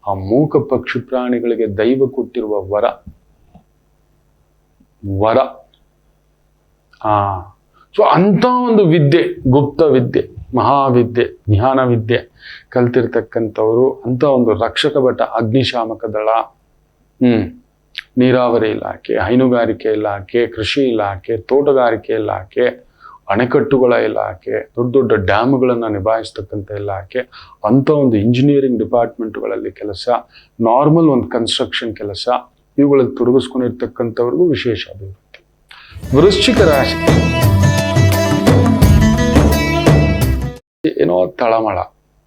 ಆ ಮೂಕ ಪಕ್ಷಿ ಪ್ರಾಣಿಗಳಿಗೆ ದೈವ ಕೊಟ್ಟಿರುವ ವರ. ಸೊ ಅಂತ ಒಂದು ವಿದ್ಯೆ, ಗುಪ್ತ ವಿದ್ಯೆ ಮಹಾವಿದ್ಯೆ, ಜ್ಞಾನ ವಿದ್ಯೆ ಕಲ್ತಿರ್ತಕ್ಕಂಥವ್ರು, ಅಂತ ಒಂದು ರಕ್ಷಕ ಭಟ, ಅಗ್ನಿಶಾಮಕ ದಳ, ನೀರಾವರಿ ಇಲಾಖೆ, ಹೈನುಗಾರಿಕೆ ಇಲಾಖೆ, ಕೃಷಿ ಇಲಾಖೆ, ತೋಟಗಾರಿಕೆ ಇಲಾಖೆ, ಅಣೆಕಟ್ಟುಗಳ ಇಲಾಖೆ, ದೊಡ್ಡ ದೊಡ್ಡ ಡ್ಯಾಮ್ಗಳನ್ನು ನಿಭಾಯಿಸ್ತಕ್ಕಂಥ ಇಲಾಖೆ, ಅಂಥ ಒಂದು ಇಂಜಿನಿಯರಿಂಗ್ ಡಿಪಾರ್ಟ್ಮೆಂಟ್ಗಳಲ್ಲಿ ಕೆಲಸ, ನಾರ್ಮಲ್ ಒಂದು ಕನ್ಸ್ಟ್ರಕ್ಷನ್ ಕೆಲಸ, ಇವುಗಳಲ್ಲಿ ತೊಡಗಿಸ್ಕೊಂಡಿರ್ತಕ್ಕಂಥವ್ರಿಗೂ ವಿಶೇಷ ಅಭಿವೃದ್ಧಿ. ವೃಶ್ಚಿಕ ರಾಶಿ ಏನೋ ತಳಮಳ,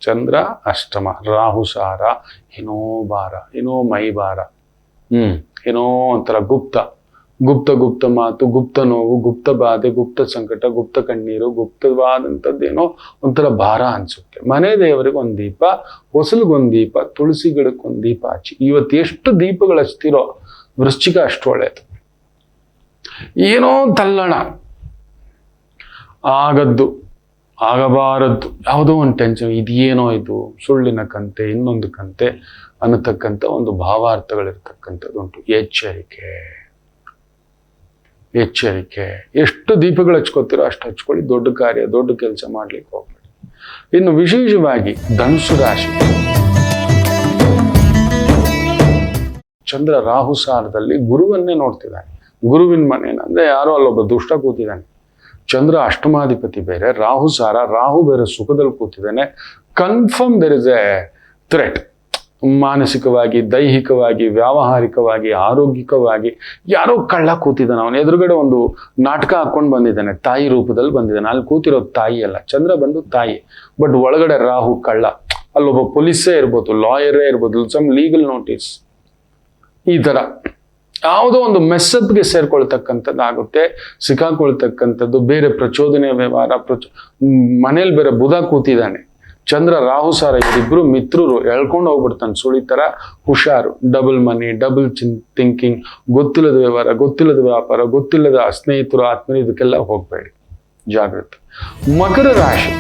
ಚಂದ್ರ ಅಷ್ಟಮ, ರಾಹು ಸಾರ, ಏನೋ ಭಾರ, ಏನೋ ಮೈ ಭಾರ, ಏನೋ ಒಂಥರ ಗುಪ್ತ ಮಾತು, ಗುಪ್ತ ನೋವು, ಗುಪ್ತ ಬಾಧೆ, ಗುಪ್ತ ಸಂಕಟ, ಗುಪ್ತ ಕಣ್ಣೀರು, ಗುಪ್ತವಾದಂಥದ್ದೇನೋ ಒಂಥರ ಭಾರ ಅನ್ಸುತ್ತೆ. ಮನೆ ದೇವರಿಗೆ ಒಂದು ದೀಪ, ಹೊಸಲಿಗೊಂದು ದೀಪ, ತುಳಸಿ ಗಿಡಕ್ಕೊಂದು ದೀಪ ಹಚ್ಚಿ. ಇವತ್ತು ಎಷ್ಟು ದೀಪಗಳು ಹಚ್ತಿರೋ ವೃಶ್ಚಿಕ ಅಷ್ಟು ಒಳ್ಳೆಯದು. ಏನೋ ತಲ್ಲಣ, ಆಗದ್ದು ಆಗಬಾರದ್ದು, ಯಾವುದೋ ಒಂದು ಟೆನ್ಷನ್, ಇದೇನೋ ಇದು ಸುಳ್ಳಿನ ಕಂತೆ, ಇನ್ನೊಂದು ಕಂತೆ ಅನ್ನತಕ್ಕಂಥ ಒಂದು ಭಾವಾರ್ಥಗಳಿರ್ತಕ್ಕಂಥದ್ದು ಉಂಟು. ಎಚ್ಚರಿಕೆ. ಎಷ್ಟು ದೀಪಗಳು ಹಚ್ಕೋತೀರೋ ಅಷ್ಟು ಹಚ್ಕೊಳ್ಳಿ. ದೊಡ್ಡ ಕಾರ್ಯ, ದೊಡ್ಡ ಕೆಲಸ ಮಾಡ್ಲಿಕ್ಕೆ ಹೋಗ್ಬೇಡಿ. ಇನ್ನು ವಿಶೇಷವಾಗಿ ಧನುಸ್ಸು ರಾಶಿ, ಚಂದ್ರ ರಾಹು ಸಾರದಲ್ಲಿ ಗುರುವನ್ನೇ ನೋಡ್ತಿದ್ದಾನೆ. ಗುರುವಿನ ಮನೇನಂದ್ರೆ ಯಾರೋ ಅಲ್ಲೊಬ್ಬ ದುಷ್ಟ ಕೂತಿದ್ದಾನೆ. ಚಂದ್ರ ಅಷ್ಟಮಾಧಿಪತಿ ಬೇರೆ, ರಾಹು ಸಾರ, ರಾಹು ಬೇರೆ ಸುಖದಲ್ಲಿ ಕೂತಿದ್ದಾನೆ. Confirm there is a threat. ಮಾನಸಿಕವಾಗಿ, ದೈಹಿಕವಾಗಿ, ವ್ಯಾವಹಾರಿಕವಾಗಿ, ಆರೋಗ್ಯಿಕವಾಗಿ ಯಾರೋ ಕಳ್ಳ ಕೂತಿದ್ದಾನೆ. ಅವನ ಎದುರುಗಡೆ ಒಂದು ನಾಟಕ ಹಾಕೊಂಡು ಬಂದಿದ್ದಾನೆ, ತಾಯಿ ರೂಪದಲ್ಲಿ ಬಂದಿದ್ದಾನೆ. ಅಲ್ಲಿ ಕೂತಿರೋದು ತಾಯಿ ಅಲ್ಲ, ಚಂದ್ರ ಬಂದು ತಾಯಿ, ಬಟ್ ಒಳಗಡೆ ರಾಹು ಕಳ್ಳ. ಅಲ್ಲೊಬ್ಬ ಪೊಲೀಸೇ ಇರ್ಬೋದು, ಲಾಯರೇ ಇರ್ಬೋದು, ಸಮ್ ಲೀಗಲ್ ನೋಟಿಸ್, ಈ ಥರ ಯಾವುದೋ ಒಂದು ಮೆಸ್ಸಪ್ಗೆ ಸೇರ್ಕೊಳ್ತಕ್ಕಂಥದ್ದಾಗುತ್ತೆ, ಸಿಕ್ಕಾಕೊಳ್ತಕ್ಕಂಥದ್ದು. ಬೇರೆ ಪ್ರಚೋದನೆಯ ವ್ಯವಹಾರ, ಮನೇಲಿ ಬೇರೆ ಬುಧ ಕೂತಿದ್ದಾನೆ. ಚಂದ್ರ ರಾಹು ಸಾರ ಇವರಿಬ್ರು ಮಿತ್ರರು, ಎಳ್ಕೊಂಡು ಹೋಗ್ಬಿಡ್ತಾನೆ ಸುಳಿ ಥರ. ಹುಷಾರು, ಡಬಲ್ ಮನಿ, ಡಬಲ್ ಥಿಂಕಿಂಗ್, ಗೊತ್ತಿಲ್ಲದ ವ್ಯವಹಾರ, ಗೊತ್ತಿಲ್ಲದ ವ್ಯಾಪಾರ, ಗೊತ್ತಿಲ್ಲದ ಸ್ನೇಹಿತರು, ಆತ್ಮೀಯರು, ಇದಕ್ಕೆಲ್ಲ ಹೋಗ್ಬೇಡಿ, ಜಾಗ್ರತೆ. ಮಕರ ರಾಶಿ,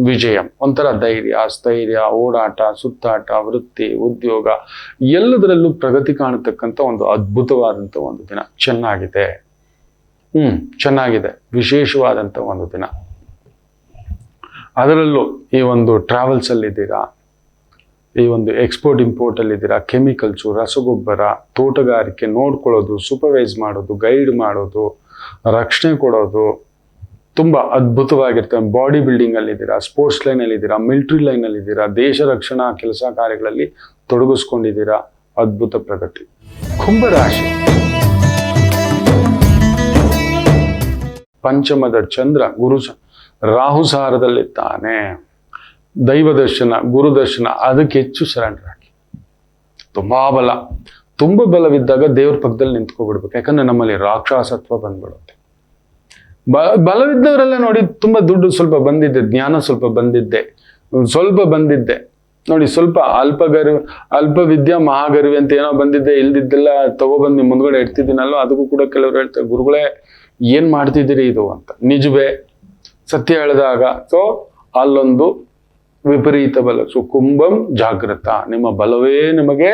ವಿಜಯ, ಒಂಥರ ಧೈರ್ಯ, ಸ್ಥೈರ್ಯ, ಓಡಾಟ, ಸುತ್ತಾಟ, ವೃತ್ತಿ, ಉದ್ಯೋಗ, ಎಲ್ಲದರಲ್ಲೂ ಪ್ರಗತಿ ಕಾಣತಕ್ಕಂಥ ಒಂದು ಅದ್ಭುತವಾದಂಥ ಒಂದು ದಿನ. ಚೆನ್ನಾಗಿದೆ, ವಿಶೇಷವಾದಂಥ ಒಂದು ದಿನ. ಅದರಲ್ಲೂ ಈ ಒಂದು ಟ್ರಾವೆಲ್ಸ್ ಅಲ್ಲಿದ್ದೀರಾ, ಈ ಒಂದು ಎಕ್ಸ್ಪೋರ್ಟ್ ಇಂಪೋರ್ಟ್ ಅಲ್ಲಿದ್ದೀರಾ, ಕೆಮಿಕಲ್ಸು, ರಸಗೊಬ್ಬರ, ತೋಟಗಾರಿಕೆ ನೋಡ್ಕೊಳ್ಳೋದು, ಸೂಪರ್ವೈಸ್ ಮಾಡೋದು, ಗೈಡ್ ಮಾಡೋದು, ರಕ್ಷಣೆ ಕೊಡೋದು ತುಂಬ ಅದ್ಭುತವಾಗಿರ್ತವೆ. ಬಾಡಿ ಬಿಲ್ಡಿಂಗ್ ಅಲ್ಲಿದ್ದೀರಾ, ಸ್ಪೋರ್ಟ್ಸ್ ಲೈನಲ್ಲಿದ್ದೀರಾ, ಮಿಲಿಟರಿ ಲೈನಲ್ಲಿದ್ದೀರಾ, ದೇಶ ರಕ್ಷಣಾ ಕೆಲಸ ಕಾರ್ಯಗಳಲ್ಲಿ ತೊಡಗಿಸ್ಕೊಂಡಿದ್ದೀರಾ, ಅದ್ಭುತ ಪ್ರಗತಿ. ಕುಂಭರಾಶಿ, ಪಂಚಮದ ಚಂದ್ರ ರಾಹು ಸಾರದಲ್ಲಿದ್ದಾನೆ. ದೈವ ದರ್ಶನ, ಗುರು ದರ್ಶನ, ಅದಕ್ಕೆ ಹೆಚ್ಚು ಸರೆಂಡರ್ ಆಗಿ. ತುಂಬ ಬಲವಿದ್ದಾಗ ದೇವ್ರ ಪಕ್ಕದಲ್ಲಿ ನಿಂತ್ಕೊಬಿಡ್ಬೇಕು. ಯಾಕಂದ್ರೆ ನಮ್ಮಲ್ಲಿ ರಾಕ್ಷಸತ್ವ ಬಂದ್ಬಿಡುತ್ತೆ. ಬಲವಿದ್ದವರೆಲ್ಲ ನೋಡಿ, ತುಂಬ ದುಡ್ಡು ಸ್ವಲ್ಪ ಬಂದಿದ್ದೆ, ಜ್ಞಾನ ಸ್ವಲ್ಪ ಬಂದಿದ್ದೆ ನೋಡಿ, ಸ್ವಲ್ಪ ಅಲ್ಪ ವಿದ್ಯಾ ಮಹಾಗರ್ವಿ ಅಂತ ಏನೋ ಬಂದಿದ್ದೆ, ಇಲ್ದಿದ್ದೆಲ್ಲ ತಗೊಬಂದು ನಿಮ್ಮ ಮುಂದ್ಗಡೆ ಇಡ್ತಿದ್ದೀನಲ್ಲೋ, ಅದಕ್ಕೂ ಕೂಡ ಕೆಲವರು ಹೇಳ್ತಾರೆ, ಗುರುಗಳೇ ಏನ್ ಮಾಡ್ತಿದ್ದೀರಿ ಇದು ಅಂತ. ನಿಜವೇ ಸತ್ಯ ಹೇಳಿದಾಗ ಸೊ ಅಲ್ಲೊಂದು ವಿಪರೀತ ಬಲ. ಸೊ ಕುಂಭಂ ಜಾಗೃತ, ನಿಮ್ಮ ಬಲವೇ ನಿಮಗೆ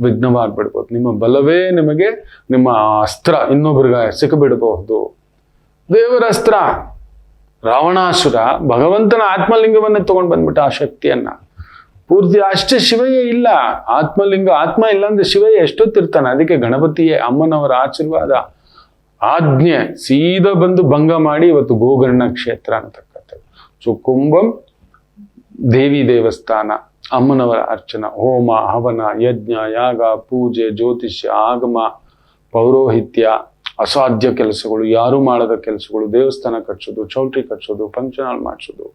ವಿಘ್ನವಾಗ್ಬಿಡ್ಬೋದು, ನಿಮ್ಮ ಬಲವೇ ನಿಮಗೆ ನಿಮ್ಮ ಅಸ್ತ್ರ ಇನ್ನೊಬ್ರಿಗೆ ಸಿಕ್ಕಿಬಿಡಬಹುದು. ದೇವರ ಅಸ್ತ್ರ ರಾವಣಾಸುರ ಭಗವಂತನ ಆತ್ಮಲಿಂಗವನ್ನೇ ತಗೊಂಡು ಬಂದ್ಬಿಟ್ಟ. ಆ ಶಕ್ತಿಯನ್ನ ಪೂರ್ತಿ ಅಷ್ಟೇ. ಶಿವಯ್ಯ ಇಲ್ಲ, ಆತ್ಮಲಿಂಗ, ಆತ್ಮ ಇಲ್ಲ ಅಂದ್ರೆ ಶಿವಯ್ಯ ಎಷ್ಟೊತ್ತಿರ್ತಾನೆ. ಅದಕ್ಕೆ ಗಣಪತಿಯೇ, ಅಮ್ಮನವರ ಆಶೀರ್ವಾದ, ಆಜ್ಞೆ ಸೀದಾ ಬಂದು ಭಂಗ ಮಾಡಿ ಇವತ್ತು ಗೋಕರ್ಣ ಕ್ಷೇತ್ರ ಅಂತಕ್ಕಂಥದ್ದು. ಸೊ ಕುಂಭಂ ದೇವಿ ದೇವಸ್ಥಾನ, ಅಮ್ಮನವರ ಅರ್ಚನ, ಹೋಮ, ಹವನ, ಯಜ್ಞ, ಯಾಗ, ಪೂಜೆ, ಜ್ಯೋತಿಷ್ಯ, ಆಗಮ, ಪೌರೋಹಿತ್ಯ, ಅಸಾಧ್ಯ ಕೆಲಸಗಳು, ಯಾರು ಮಾಡದ ಕೆಲಸಗಳು, ದೇವಸ್ಥಾನ ಕಟ್ಸೋದು, ಚೌಲ್ಟ್ರಿ ಕಟ್ಸೋದು, ಫಂಕ್ಷನ್ ಹಾಲ್ ಮಾಡಿಸೋದು,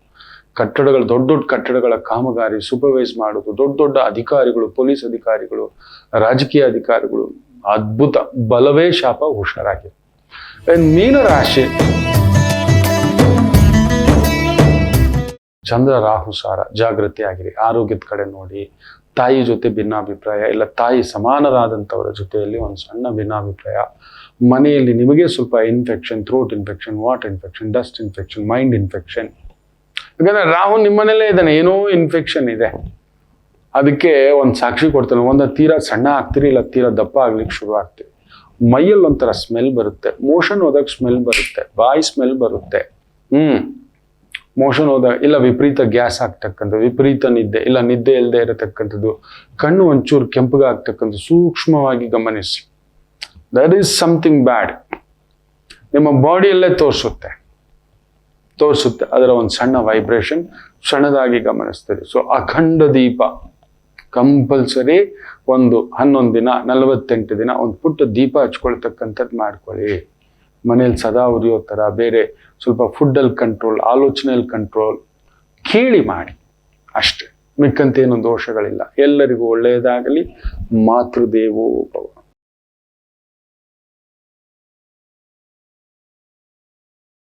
ಕಟ್ಟಡಗಳು, ದೊಡ್ಡ ದೊಡ್ಡ ಕಟ್ಟಡಗಳ ಕಾಮಗಾರಿ, ಸೂಪರ್ವೈಸ್ ಮಾಡೋದು, ದೊಡ್ಡ ದೊಡ್ಡ ಅಧಿಕಾರಿಗಳು, ಪೊಲೀಸ್ ಅಧಿಕಾರಿಗಳು, ರಾಜಕೀಯ ಅಧಿಕಾರಿಗಳು, ಅದ್ಭುತ. ಬಲವೇ ಶಾಪ, ಹುಷಾರಾಗಿ. ಮೀನರಾಶಿ, ಚಂದ್ರ ರಾಹು ಸಾರ, ಜಾಗೃತಿ ಆಗಿರಿ. ಆರೋಗ್ಯದ ಕಡೆ ನೋಡಿ. ತಾಯಿ ಜೊತೆ ಭಿನ್ನಾಭಿಪ್ರಾಯ ಇಲ್ಲ, ತಾಯಿ ಸಮಾನರಾದಂಥವರ ಜೊತೆಯಲ್ಲಿ ಒಂದು ಸಣ್ಣ ಭಿನ್ನಾಭಿಪ್ರಾಯ. ಮನೆಯಲ್ಲಿ ನಿಮಗೆ ಸ್ವಲ್ಪ infection, throat infection, water infection, dust infection, mind infection. ಯಾಕಂದ್ರೆ ರಾಹು ನಿಮ್ಮನೇಲೇ ಇದ್ದಾನೆ, ಏನೋ ಇನ್ಫೆಕ್ಷನ್ ಇದೆ. ಅದಕ್ಕೆ ಒಂದು ಸಾಕ್ಷಿ ಕೊಡ್ತಾನೆ. ಒಂದು ತೀರಾ ಸಣ್ಣ ಆಗ್ತೀರಿ, ಇಲ್ಲ ತೀರಾ ದಪ್ಪ ಆಗ್ಲಿಕ್ಕೆ ಶುರು ಆಗ್ತೀರಿ. ಮೈಯಲ್ಲಿ ಒಂಥರ ಸ್ಮೆಲ್ ಬರುತ್ತೆ, ಮೋಷನ್ ಹೋದಾಗ ಸ್ಮೆಲ್ ಬರುತ್ತೆ, ಬಾಯಿ ಸ್ಮೆಲ್ ಬರುತ್ತೆ. ಮೋಷನ್ ಹೋದಾಗ, ಇಲ್ಲ ವಿಪರೀತ ಗ್ಯಾಸ್ ಆಗ್ತಕ್ಕಂಥದ್ದು, ವಿಪರೀತ ನಿದ್ದೆ, ಇಲ್ಲ ನಿದ್ದೆ ಇಲ್ಲದೆ ಇರತಕ್ಕಂಥದ್ದು, ಕಣ್ಣು ಒಂಚೂರು ಕೆಂಪಗಾಗ್ತಕ್ಕಂಥದ್ದು ಸೂಕ್ಷ್ಮವಾಗಿ ಗಮನಿಸಿ. ದಟ್ ಈಸ್ ಸಮಥಿಂಗ್ ಬ್ಯಾಡ್. ನಿಮ್ಮ ಬಾಡಿಯಲ್ಲೇ ತೋರಿಸುತ್ತೆ. ಅದರ ಒಂದು ಸಣ್ಣ ವೈಬ್ರೇಷನ್ ಸಣ್ಣದಾಗಿ ಗಮನಿಸ್ತದೆ. ಸೊ ಅಖಂಡ ದೀಪ ಕಂಪಲ್ಸರಿ ಒಂದು 11 ದಿನ 48 ದಿನ ಒಂದು ಪುಟ್ಟ ದೀಪ ಹಚ್ಕೊಳ್ತಕ್ಕಂಥದ್ದು ಮಾಡ್ಕೊಳ್ಳಿ. ಮನೇಲಿ ಸದಾ ಉರಿಯೋ ಥರ, ಬೇರೆ ಸ್ವಲ್ಪ ಫುಡ್ಡಲ್ಲಿ ಕಂಟ್ರೋಲ್, ಆಲೋಚನೆಯಲ್ಲಿ ಕಂಟ್ರೋಲ್, ಕೇಳಿ ಮಾಡಿ ಅಷ್ಟೇ. ಮಿಕ್ಕಂತೇನು ದೋಷಗಳಿಲ್ಲ. ಎಲ್ಲರಿಗೂ ಒಳ್ಳೆಯದಾಗಲಿ. ಮಾತೃದೇವೋ ಭವ.